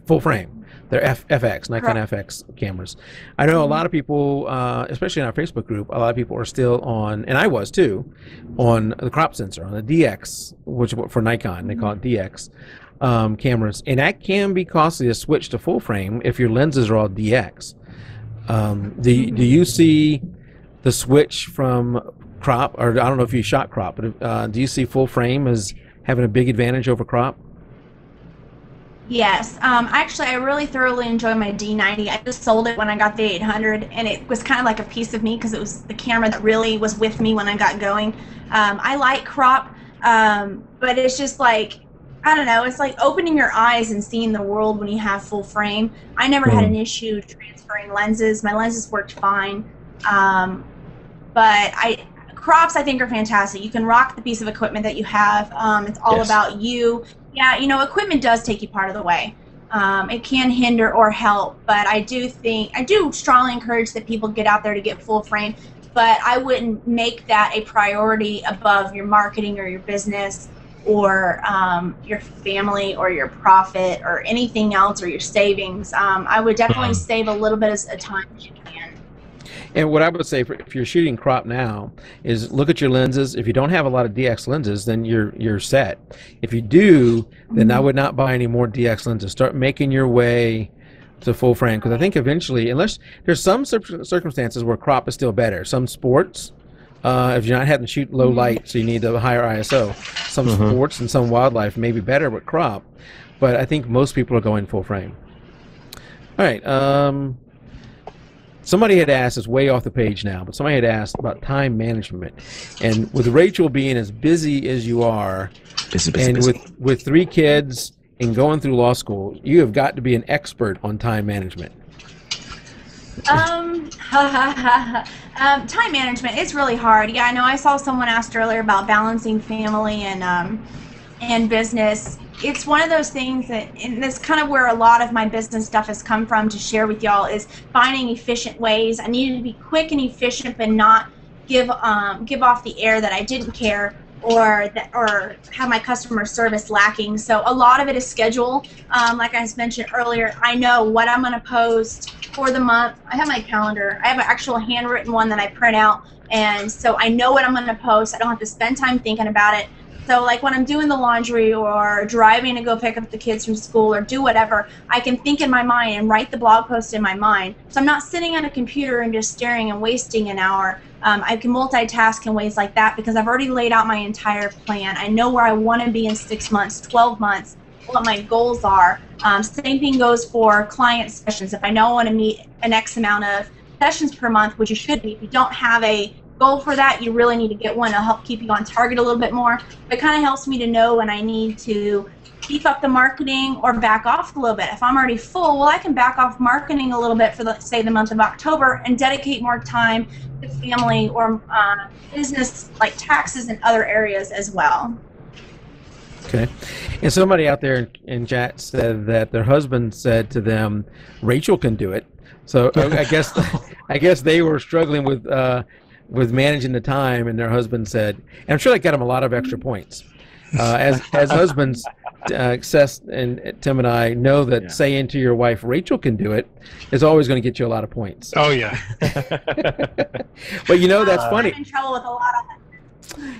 S1: full frame. They're FX, Nikon FX cameras. I know a lot of people, especially in our Facebook group, a lot of people are still on, and I was too, on the crop sensor, on the DX, which for Nikon, they call it DX cameras. And that can be costly to switch to full frame if your lenses are all DX. Do you see the switch from crop, or I don't know if you shot crop, but do you see full frame as having a big advantage over crop?
S2: Yes. Actually, I really thoroughly enjoy my D90. I just sold it when I got the 800, and it was kind of like a piece of me because it was the camera that really was with me when I got going. I like crop, but it's just like, I don't know, it's like opening your eyes and seeing the world when you have full frame. I never had an issue transferring lenses. My lenses worked fine. But crops, I think, are fantastic. You can rock the piece of equipment that you have. It's all about you. Yeah, equipment does take you part of the way. It can hinder or help, but I do strongly encourage that people get out there to get full frame, but I wouldn't make that a priority above your marketing or your business or your family or your profit or anything else or your savings. I would definitely save a little bit of time as you can.
S1: And what I would say, if you're shooting crop now, is look at your lenses. If you don't have a lot of DX lenses, then you're set. If you do, then I would not buy any more DX lenses. Start making your way to full frame, because I think eventually, unless there's some circumstances where crop is still better. Some sports, if you're not having to shoot low light, so you need a higher ISO. Some sports and some wildlife may be better with crop, but I think most people are going full frame. All right. Somebody had asked, it's way off the page now, but somebody had asked about time management. And with Rachel being as busy as you are, busy. With 3 kids and going through law school, you have got to be an expert on time management.
S2: Time management, it's really hard. Yeah, I know I saw someone asked earlier about balancing family and business. It's one of those things that, and that's kind of where a lot of my business stuff has come from to share with y'all, is finding efficient ways. I needed to be quick and efficient, but not give off the air that I didn't care or have my customer service lacking. So a lot of it is schedule. Like I mentioned earlier, I know what I'm going to post for the month. I have my calendar. I have an actual handwritten one that I print out, and so I know what I'm going to post. I don't have to spend time thinking about it. So like when I'm doing the laundry or driving to go pick up the kids from school or do whatever, I can think in my mind and write the blog post in my mind. So I'm not sitting on a computer and just staring and wasting an hour. I can multitask in ways like that because I've already laid out my entire plan. I know where I want to be in 6 months, 12 months, what my goals are. Same thing goes for client sessions. If I know I want to meet an X amount of sessions per month, which you should be, if you don't have a goal for that, you really need to get one to help keep you on target a little bit more. It kind of helps me to know when I need to beef up the marketing or back off a little bit. If I'm already full, well, I can back off marketing a little bit for, say, the month of October and dedicate more time to family or business, like taxes and other areas as well.
S1: Okay. And somebody out there in chat said that their husband said to them, Rachel can do it. So I guess they were struggling with managing the time, and their husband said, and I'm sure that got him a lot of extra points. As husbands, Seth and Tim and I know that saying to your wife, Rachel can do it, is always going to get you a lot of points.
S4: Oh, yeah.
S1: But that's funny.
S2: I'm in trouble with a lot of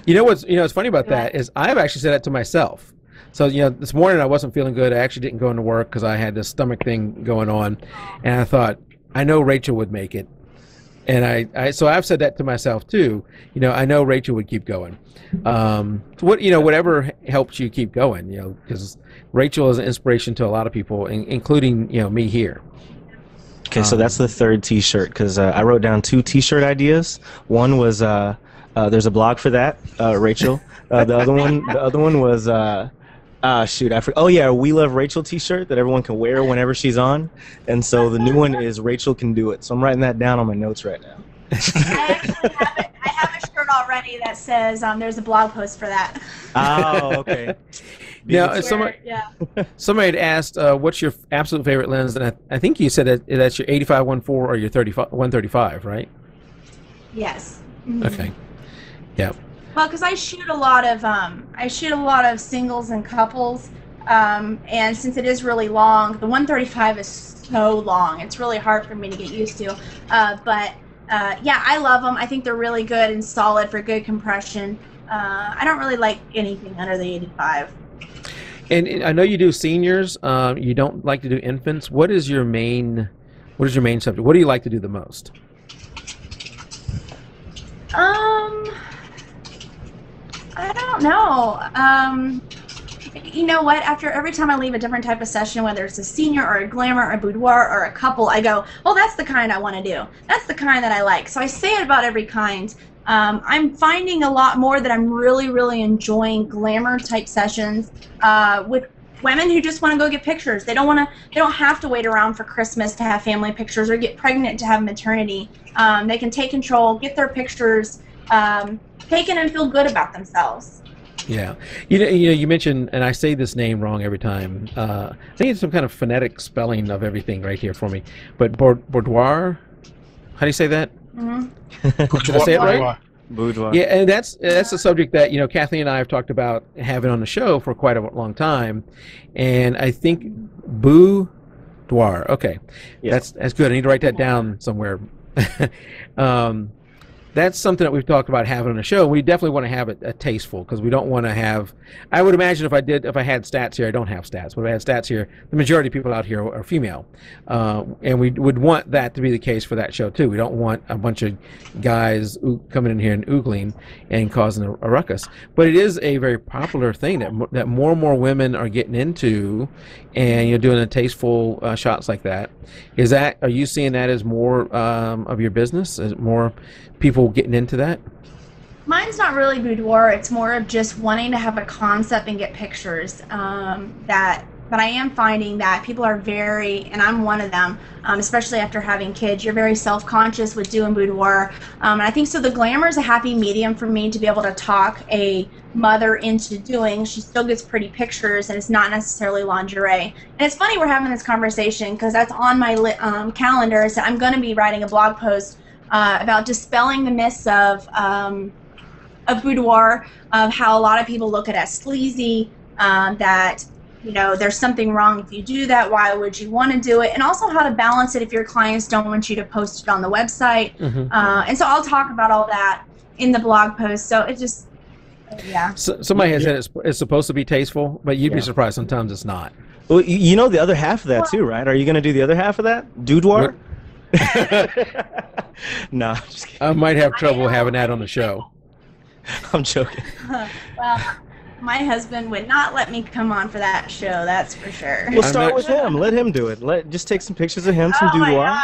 S2: it.
S1: What's funny about that is I've actually said that to myself. So, you know, this morning I wasn't feeling good. I actually didn't go into work because I had this stomach thing going on. And I thought, I know Rachel would make it. And so I've said that to myself too. You know, I know Rachel would keep going. Whatever helps you keep going, you know, because Rachel is an inspiration to a lot of people, including, you know, me here.
S3: Okay, so that's the third T-shirt, because I wrote down 2 T-shirt ideas. One was there's a blog for that, Rachel. The other one was shoot, I forgot. Oh yeah, a We Love Rachel T-shirt that everyone can wear whenever she's on. And so the new one is Rachel Can Do It. So I'm writing that down on my notes right now.
S2: I actually have it. I have a shirt already that says there's a blog post for that.
S3: Oh, okay.
S1: Now, somebody had asked, what's your absolute favorite lens? And I think you said that's your 85-1.4 or your 135, right?
S2: Yes.
S1: Mm-hmm. Okay. Yeah.
S2: Well, because I shoot a lot of singles and couples, and since it is really long, the 135 is so long. It's really hard for me to get used to. Yeah, I love them. I think they're really good and solid for good compression. I don't really like anything under the 85.
S1: And I know you do seniors. You don't like to do infants. What is your main subject? What do you like to do the most?
S2: I don't know. You know what? After every time I leave a different type of session, whether it's a senior or a glamour or a boudoir or a couple, I go, well, that's the kind I want to do. That's the kind that I like. So I say it about every kind. I'm finding a lot more that I'm really, really enjoying glamour type sessions with women who just want to go get pictures. They don't have to wait around for Christmas to have family pictures or get pregnant to have maternity. They can take control, get their pictures taken, and feel good about themselves.
S1: Yeah, you mentioned, and I say this name wrong every time. I think it's some kind of phonetic spelling of everything right here for me. But boudoir, how do you say that?
S2: Mm-hmm.
S1: Did I say it right?
S3: Boudoir.
S1: Yeah, and that's a subject that Kathleen and I have talked about having on the show for quite a long time, and I think boudoir. Okay, yeah. That's good. I need to write that down somewhere. That's something that we've talked about having on the show. We definitely want to have it tasteful, because we don't want to have. I would imagine if I had stats here, I don't have stats, but if I had stats here, the majority of people out here are female, and we would want that to be the case for that show too. We don't want a bunch of guys coming in here and oogling and causing a ruckus. But it is a very popular thing that more and more women are getting into, and you're doing a tasteful shots like that. Are you seeing that as more of your business? Is it more people getting into that?
S2: Mine's not really boudoir. It's more of just wanting to have a concept and get pictures. But I am finding that people are and I'm one of them, especially after having kids, you're very self-conscious with doing boudoir. And I think so the glamour is a happy medium for me to be able to talk a mother into doing. She still gets pretty pictures, and it's not necessarily lingerie. And it's funny we're having this conversation, because that's on my calendar. So I'm going to be writing a blog post about dispelling the myths of boudoir, of how a lot of people look at it as sleazy, that there's something wrong if you do that. Why would you want to do it? And also how to balance it if your clients don't want you to post it on the website. Mm-hmm. And so I'll talk about all that in the blog post. So it just, yeah.
S1: So, somebody has said it's supposed to be tasteful, but you'd be surprised sometimes it's not.
S3: Well, you know the other half of that too, right? Are you going to do the other half of that? Boudoir? No, just kidding.
S1: I might have trouble having that on the show.
S3: I'm joking.
S2: Well, my husband would not let me come on for that show, that's for sure.
S3: We'll start with him. Let him do it. Just take some pictures of him, some boudoir.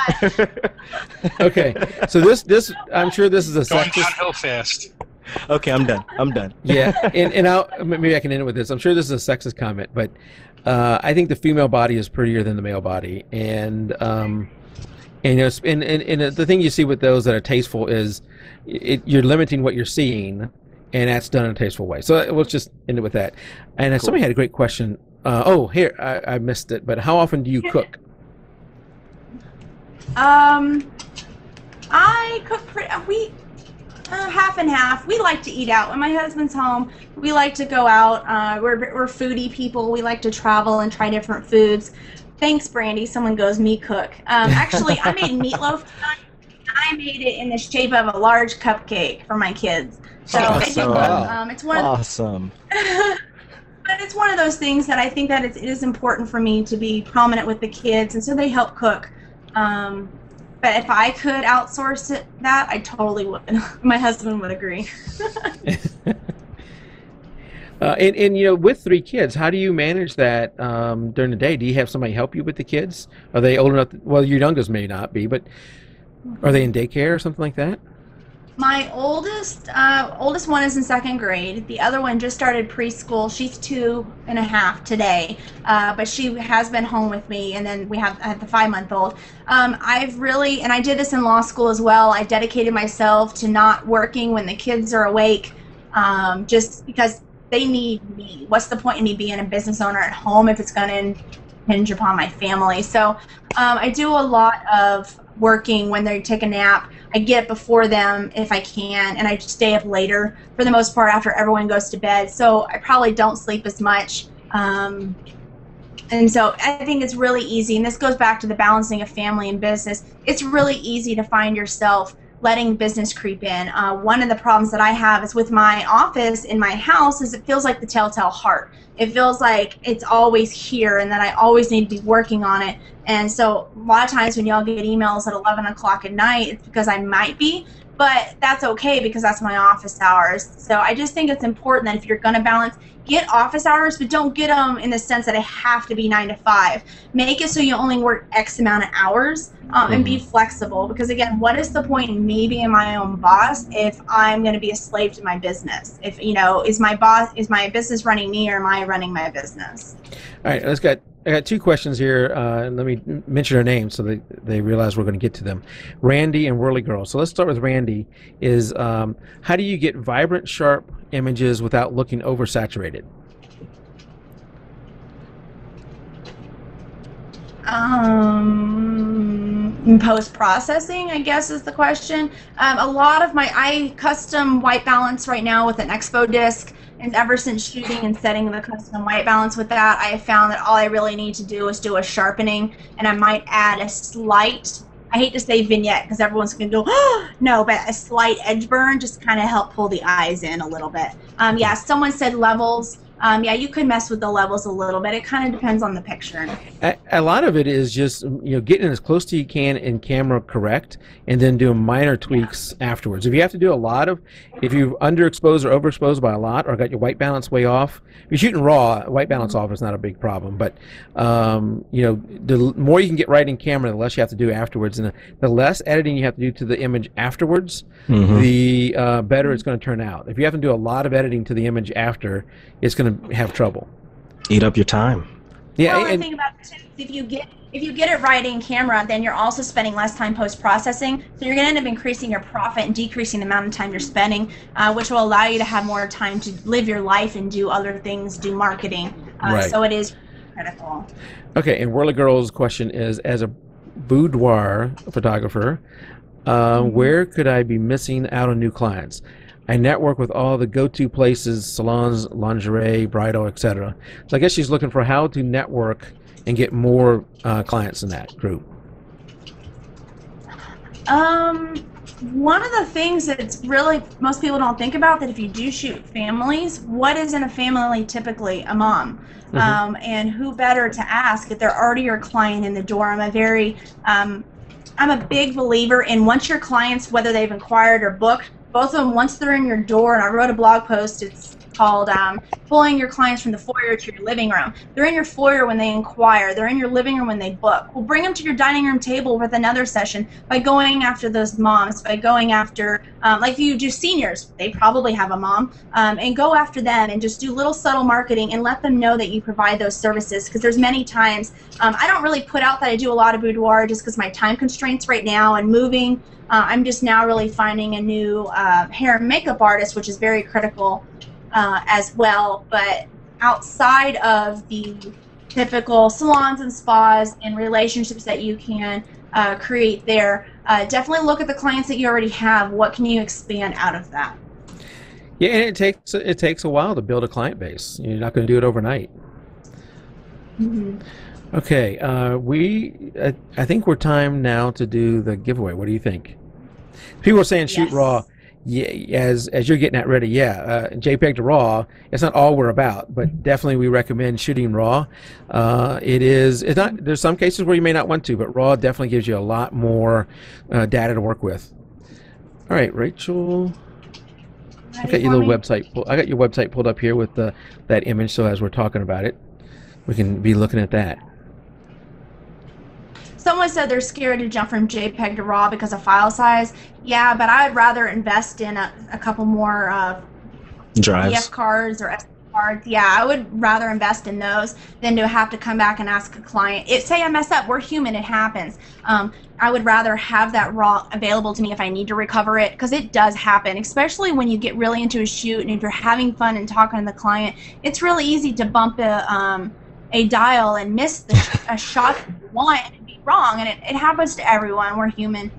S1: Okay, so this I'm sure this is a
S4: Going
S1: sexist.
S4: downhill fast.
S3: Okay, I'm done.
S1: Yeah, and maybe I can end it with this. I'm sure this is a sexist comment, but I think the female body is prettier than the male body, and the thing you see with those that are tasteful is you're limiting what you're seeing, and that's done in a tasteful way. So we'll just end it with that. And cool. Somebody had a great question. Here, I missed it, but how often do you cook?
S2: I cook half and half. We like to eat out. When my husband's home, we like to go out. We're foodie people. We like to travel and try different foods. Thanks, Brandy. Someone goes, me cook. Actually, I made meatloaf tonight. I made it in the shape of a large cupcake for my kids. So
S3: awesome.
S2: it's one of
S3: awesome.
S2: But but it's one of those things that I think that it is important for me to be prominent with the kids, and so they help cook. But if I could outsource that, I totally would. My husband would agree.
S1: And you know, with 3 kids, how do you manage that during the day? Do you have somebody help you with the kids? Are they old enough? Well, your youngest may not be, but are they in daycare or something like that?
S2: My oldest one is in 2nd grade. The other one just started preschool. She's 2.5 today, but she has been home with me. And then I have the 5-month-old. I've really, and I did this in law school as well, I dedicated myself to not working when the kids are awake, just because they need me. What's the point in me being a business owner at home if it's going to impinge upon my family? So I do a lot of working when they take a nap. I get before them if I can, and I just stay up later for the most part after everyone goes to bed. So I probably don't sleep as much. And so I think it's really easy, and this goes back to the balancing of family and business. It's really easy to find yourself letting business creep in. One of the problems that I have is with my office in my house is it feels like the telltale heart. It feels like it's always here and that I always need to be working on it. And so a lot of times when y'all get emails at 11 o'clock at night, it's because I might be, but that's okay because that's my office hours. So I just think it's important that if you're going to balance, get office hours, but don't get them in the sense that it have to be 9 to 5. Make it so you only work X amount of hours, and be flexible. Because again, what is the point in me being my own boss if I'm going to be a slave to my business? If is my business running me, or am I running my business?
S1: All right, I got 2 questions here. Let me mention their names so they realize we're going to get to them. Randy and Whirly Girl. So let's start with Randy. How do you get vibrant, sharp images without looking oversaturated?
S2: Post-processing, I guess, is the question. A lot of I custom white balance right now with an expo disc. And ever since shooting and setting the custom white balance with that, I have found that all I really need to do is do a sharpening, and I might add a slight, I hate to say vignette because everyone's going to go, oh, no, but a slight edge burn just kind of help pull the eyes in a little bit. Yeah, someone said levels. Yeah, you could mess with the levels a little bit. It kind of depends on the picture.
S1: A lot of it is just getting as close to you can in camera correct, and then doing minor tweaks afterwards. If you have to do if you've underexposed or overexposed by a lot, or got your white balance way off, if you're shooting raw, white balance off is not a big problem. But the more you can get right in camera, the less you have to do afterwards, and the less editing you have to do to the image afterwards, the better it's going to turn out. If you have to do a lot of editing to the image after, it's going to have trouble.
S3: Eat up your time.
S1: Yeah,
S2: well, I think about it too, if you get it right in camera, then you're also spending less time post-processing, so you're going to end up increasing your profit and decreasing the amount of time you're spending, which will allow you to have more time to live your life and do other things, do marketing.
S1: Right.
S2: So it is critical.
S1: Okay, and Whirly Girl's question is, as a boudoir photographer, where could I be missing out on new clients? I network with all the go-to places, salons, lingerie, bridal, etc. So I guess she's looking for how to network and get more clients in that group.
S2: One of the things that really most people don't think about, that if you do shoot families, what is in a family typically? A mom. And who better to ask if they're already your client in the door? I'm a big believer in, once your clients, whether they've inquired or booked, both of them, once they're in your door, and I wrote a blog post, it's called Pulling Your Clients from the Foyer to Your Living Room. They're in your foyer when they inquire. They're in your living room when they book. We'll bring them to your dining room table with another session by going after those moms, by going after, like you do seniors, they probably have a mom, and go after them and just do little subtle marketing and let them know that you provide those services, because there's many times, I don't really put out that I do a lot of boudoir just because my time constraints right now and moving. I'm just now really finding a new hair and makeup artist, which is very critical as well. But outside of the typical salons and spas and relationships that you can create there, definitely look at the clients that you already have. What can you expand out of that?
S1: Yeah, and it takes a while to build a client base. You're not going to do it overnight. Okay, I think we're time now to do the giveaway. What do you think? People are saying shoot raw. yeah, as you're getting that ready, yeah, JPEG to RAW. It's not all we're about, but definitely we recommend shooting RAW. It's not. There's some cases where you may not want to, but RAW definitely gives you a lot more data to work with. All right, Rachel. I got your little website. I got your website pulled up here with that image. So as we're talking about it, we can be looking at that.
S2: Someone said they're scared to jump from JPEG to RAW because of file size. Yeah, but I'd rather invest in a couple more
S3: drives,
S2: EF cards or SD cards. Yeah, I would rather invest in those than to have to come back and ask a client. Say I mess up, we're human, it happens. I would rather have that RAW available to me if I need to recover it, because it does happen, especially when you get really into a shoot and if you're having fun and talking to the client. It's really easy to bump a dial and miss a shot you want and be wrong, and it happens to everyone. We're human.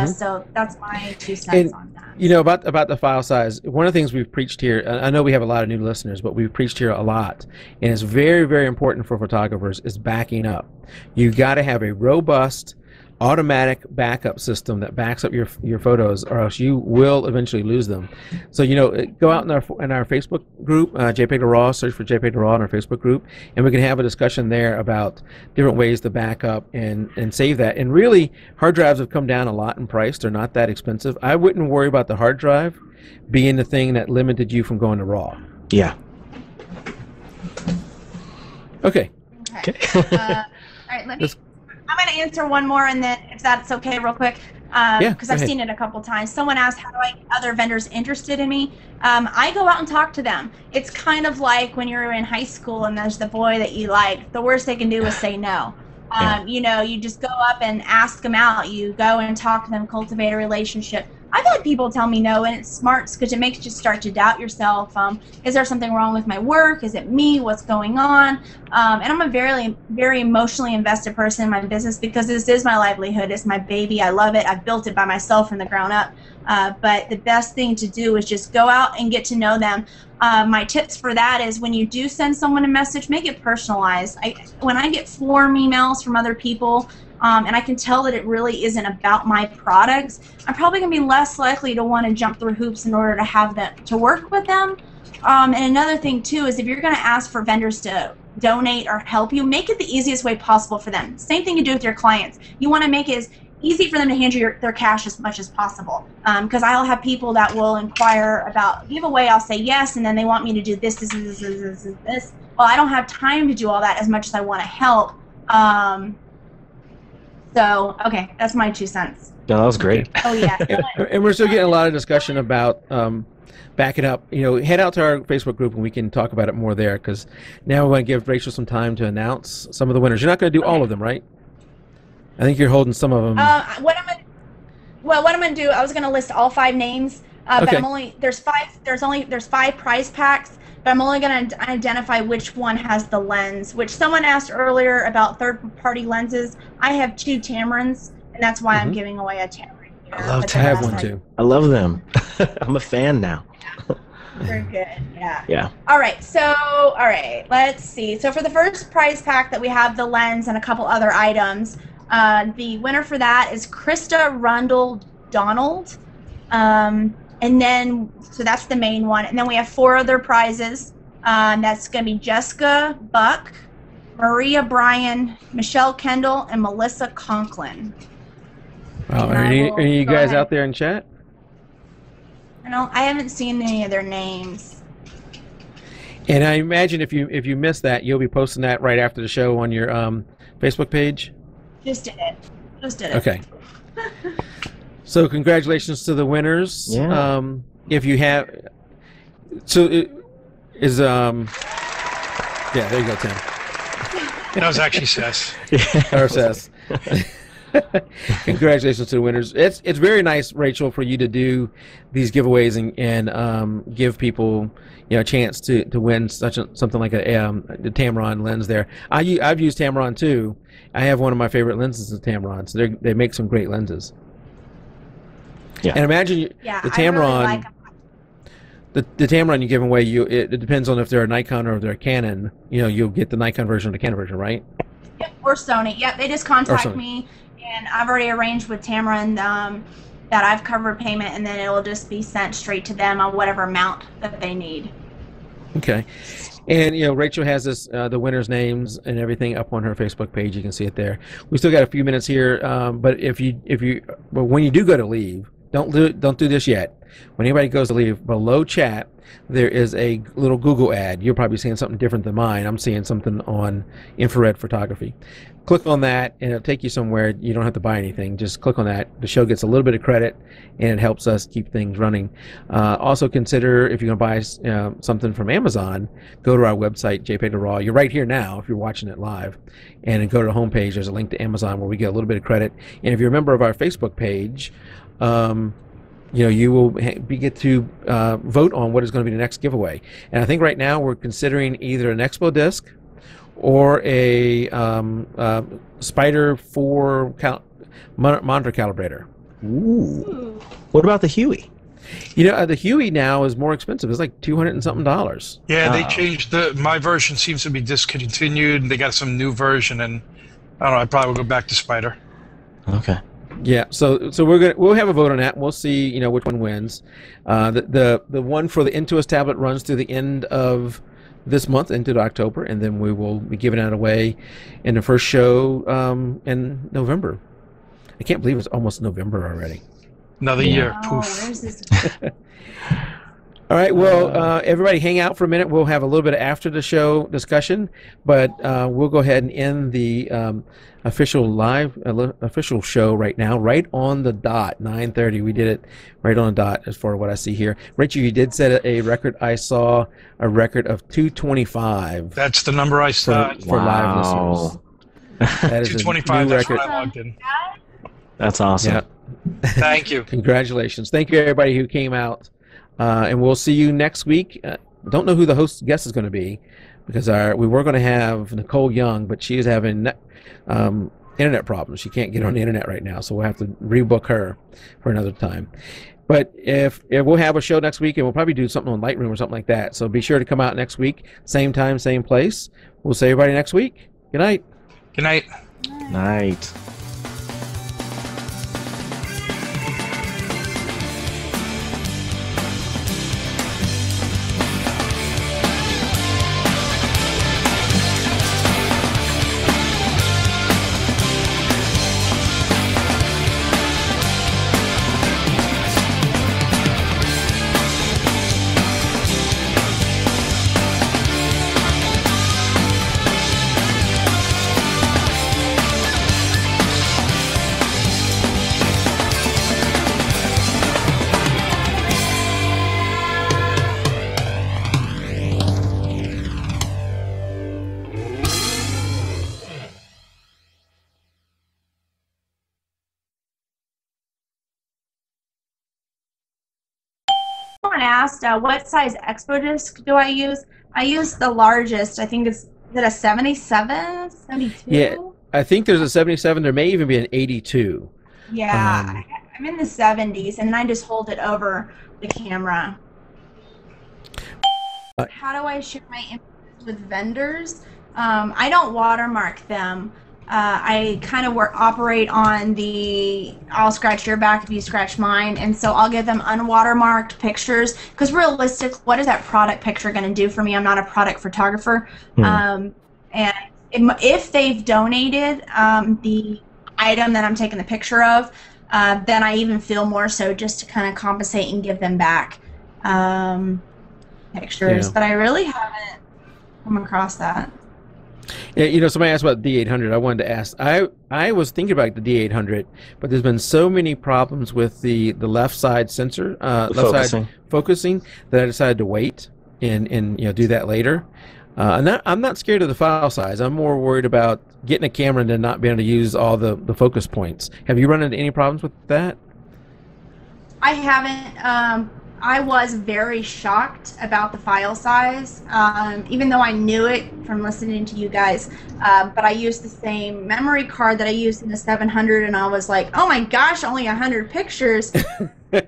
S2: So that's my 2 cents on that.
S1: You know, about the file size, one of the things we've preached here, I know we have a lot of new listeners, but we've preached here a lot, and it's very, very important for photographers, is backing up. You got to have a robust automatic backup system that backs up your photos, or else you will eventually lose them. So, you know, go out in our Facebook group, jpeg2RAW, search for jpeg2RAW in our Facebook group, and we can have a discussion there about different ways to back up and save that. And really, hard drives have come down a lot in price. They're not that expensive. I wouldn't worry about the hard drive being the thing that limited you from going to RAW.
S3: Yeah.
S2: Okay. All right, I'm going to answer one more, and then if that's okay, real quick, because I've seen it a couple times. Someone asked, how do I get other vendors interested in me? I go out and talk to them. It's kind of like when you're in high school and there's the boy that you like. The worst they can do is say no. You know, you just go up and ask them out. You go and talk to them, cultivate a relationship. I've had people tell me no, and it's smart because it makes you start to doubt yourself. Is there something wrong with my work? Is it me? What's going on? And I'm a very, very emotionally invested person in my business because this is my livelihood. It's my baby. I love it. I've built it by myself from the ground up. But the best thing to do is just go out and get to know them. My tips for that is when you do send someone a message, make it personalized. When I get form emails from other people, and I can tell that it really isn't about my products, I'm probably going to be less likely to want to jump through hoops in order to have them to work with them. And another thing too is if you're going to ask for vendors to donate or help you, make it the easiest way possible for them. Same thing you do with your clients. You want to make it as easy for them to hand you their cash as much as possible. Because I'll have people that will inquire about giveaway. I'll say yes, and then they want me to do this. Well, I don't have time to do all that as much as I want to help. So, okay, that's my 2 cents.
S3: No, that was great.
S2: Oh, yeah.
S1: And we're still getting a lot of discussion about backing up. You know, head out to our Facebook group and we can talk about it more there, because now we're going to give Rachel some time to announce some of the winners. You're not going to do all of them, right? I think you're holding some of them.
S2: What I'm going to do, I was going to list all 5 names, but I'm only, there's 5 prize packs. But I'm only going to identify which one has the lens, which someone asked earlier about third-party lenses. I have 2 Tamarins, and that's why I'm giving away a Tamarin here.
S3: I love
S1: to have one too.
S3: I love them. I'm a fan now.
S2: They're good, yeah.
S3: Yeah.
S2: All right, let's see. So for the first prize pack that we have the lens and a couple other items, the winner for that is Krista Rundle Donald. And then, so that's the main one. And then we have 4 other prizes. That's going to be Jessica Buck, Maria Bryan, Michelle Kendall, and Melissa Conklin.
S1: Wow. Are any of you guys out there in chat?
S2: No, I haven't seen any of their names.
S1: And I imagine if you missed that, you'll be posting that right after the show on your Facebook page?
S2: Just did it.
S1: Okay. So congratulations to the winners.
S3: Yeah.
S1: If you have, so it is yeah, there you go, Tim.
S4: That was actually Sess.
S1: Or Sess. Congratulations to the winners. It's very nice, Rachel, for you to do these giveaways and give people, you know, a chance to win something like the Tamron lens. There, I've used Tamron too. I have one of my favorite lenses is Tamron. So they make some great lenses. Yeah. And imagine the Tamron. The Tamron you give away, it depends on if they're a Nikon or if they're a Canon. You know, you'll get the Nikon version or the Canon version, right? Yep,
S2: or Sony. Yep, they just contact me, and I've already arranged with Tamron that that I've covered payment, and then it will just be sent straight to them on whatever amount that they need.
S1: Okay. And Rachel has this the winners' names and everything up on her Facebook page. You can see it there. We still got a few minutes here, but when you do go to leave, don't do this yet. When anybody goes to leave, below chat there is a little Google ad. You're probably seeing something different than mine. I'm seeing something on infrared photography. Click on that, and it'll take you somewhere. You don't have to buy anything. Just click on that. The show gets a little bit of credit, and it helps us keep things running. Also consider, if you're going to buy something from Amazon, go to our website, jpeg2RAW. You're right here now if you're watching it live. And then go to the homepage. There's a link to Amazon where we get a little bit of credit. And if you're a member of our Facebook page, you will get to vote on what is going to be the next giveaway. And I think right now we're considering either an Expo disc or a Spider 4 monitor calibrator.
S3: Ooh. What about the Huey?
S1: The Huey now is more expensive. It's like $200 and something.
S4: Yeah, they changed my version seems to be discontinued, and they got some new version, and I don't know, I probably will go back to Spider.
S3: Okay.
S1: Yeah, so we'll have a vote on that. And we'll see, which one wins. The one for the Intuos tablet runs through the end of this month into October, and then we will be giving it away in the first show in November. I can't believe it's almost November already.
S4: Another year.
S2: Oh,
S4: Poof.
S2: where's this?
S1: All right, well, everybody hang out for a minute. We'll have a little bit of after the show discussion, but we'll go ahead and end the official show right now, right on the dot, 9:30. We did it right on the dot as far as what I see here. Rachel, you did set a record. I saw a record of 225.
S4: That's the number I saw.
S1: For live listeners. That is
S4: 225, that's
S1: record.
S4: what I logged in.
S3: That's awesome.
S1: Yeah.
S4: Thank you.
S1: Congratulations. Thank you, everybody who came out. And we'll see you next week. Don't know who the host guest is going to be, because we were going to have Nicole Young, but she is having internet problems. She can't get on the internet right now, so we'll have to rebook her for another time. But if we'll have a show next week, and we'll probably do something on Lightroom or something like that. So be sure to come out next week, same time, same place. We'll see everybody next week. Good night.
S4: Good night.
S3: Night.
S2: Someone asked, what size Expo disc do I use? I use the largest. I think is it a 77, 72?
S1: Yeah, I think there's a 77. There may even be an 82.
S2: Yeah, I'm in the 70s, and I just hold it over the camera. How do I share my images with vendors? I don't watermark them. I kind of operate on I'll scratch your back if you scratch mine, and so I'll give them unwatermarked pictures, because realistic, what is that product picture going to do for me? I'm not a product photographer. And if they've donated the item that I'm taking the picture of, then I even feel more so just to kind of compensate and give them back pictures.
S1: Yeah.
S2: But I really haven't come across that.
S1: Yeah, somebody asked about the D800. I wanted to ask. I was thinking about the D800, but there's been so many problems with the left side sensor, side focusing, that I decided to wait and do that later. I'm not scared of the file size. I'm more worried about getting a camera and then not being able to use all the focus points. Have you run into any problems with that?
S2: I haven't. I was very shocked about the file size, even though I knew it from listening to you guys. But I used the same memory card that I used in the 700, and I was like, oh my gosh, only 100 pictures,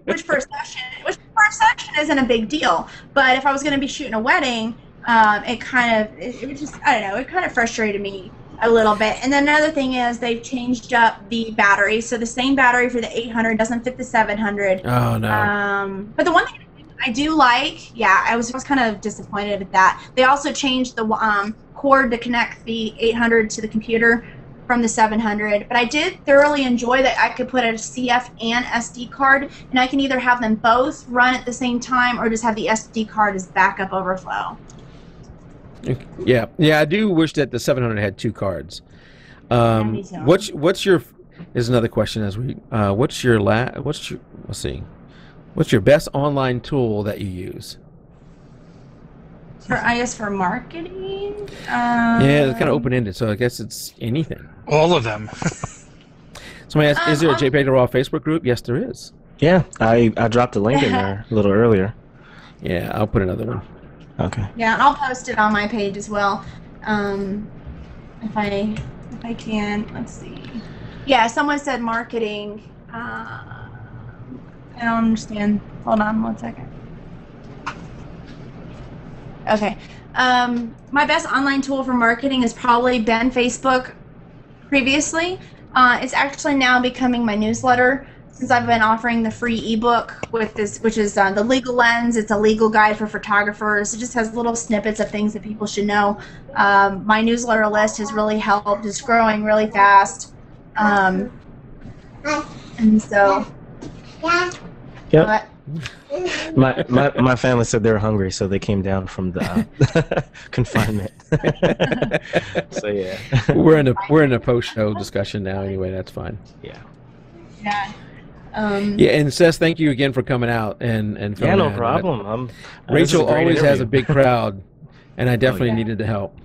S2: which for a session isn't a big deal. But if I was going to be shooting a wedding, it was just, I don't know, it kind of frustrated me a little bit. And then another thing is they've changed up the battery. So the same battery for the 800 doesn't fit the 700.
S1: Oh, no.
S2: But the one thing I do like, yeah, I was kind of disappointed at that. They also changed the cord to connect the 800 to the computer from the 700. But I did thoroughly enjoy that I could put a CF and SD card, and I can either have them both run at the same time or just have the SD card as backup overflow.
S1: Yeah, I do wish that the 700 had 2 cards.
S2: Me too.
S1: What's your? Is another question as we. What's your let's see. What's your best online tool that you use?
S2: I guess for marketing.
S1: Yeah, it's kind of open-ended, so I guess it's anything.
S4: All of them.
S1: Somebody asked, is there a jpeg2RAW Facebook group? Yes, there is.
S3: Yeah, I dropped a link in there a little earlier.
S1: Yeah, I'll put another one.
S3: Okay.
S2: Yeah, and I'll post it on my page as well, if I can. Let's see. Yeah, someone said marketing. I don't understand. Hold on 1 second. Okay. My best online tool for marketing has probably been Facebook previously. It's actually now becoming my newsletter, since I've been offering the free ebook with this, which is the Legal Lens. It's a legal guide for photographers. It just has little snippets of things that people should know. My newsletter list has really helped. It's growing really fast. And so...
S3: Yep. My family said they were hungry, so they came down from the confinement. So yeah,
S1: we're in a post-show discussion now. Anyway, that's fine.
S3: Yeah.
S2: Yeah.
S1: Yeah, and Seth, thank you again for coming out and
S3: yeah, no problem.
S1: Rachel always has a big crowd, and I definitely needed the help.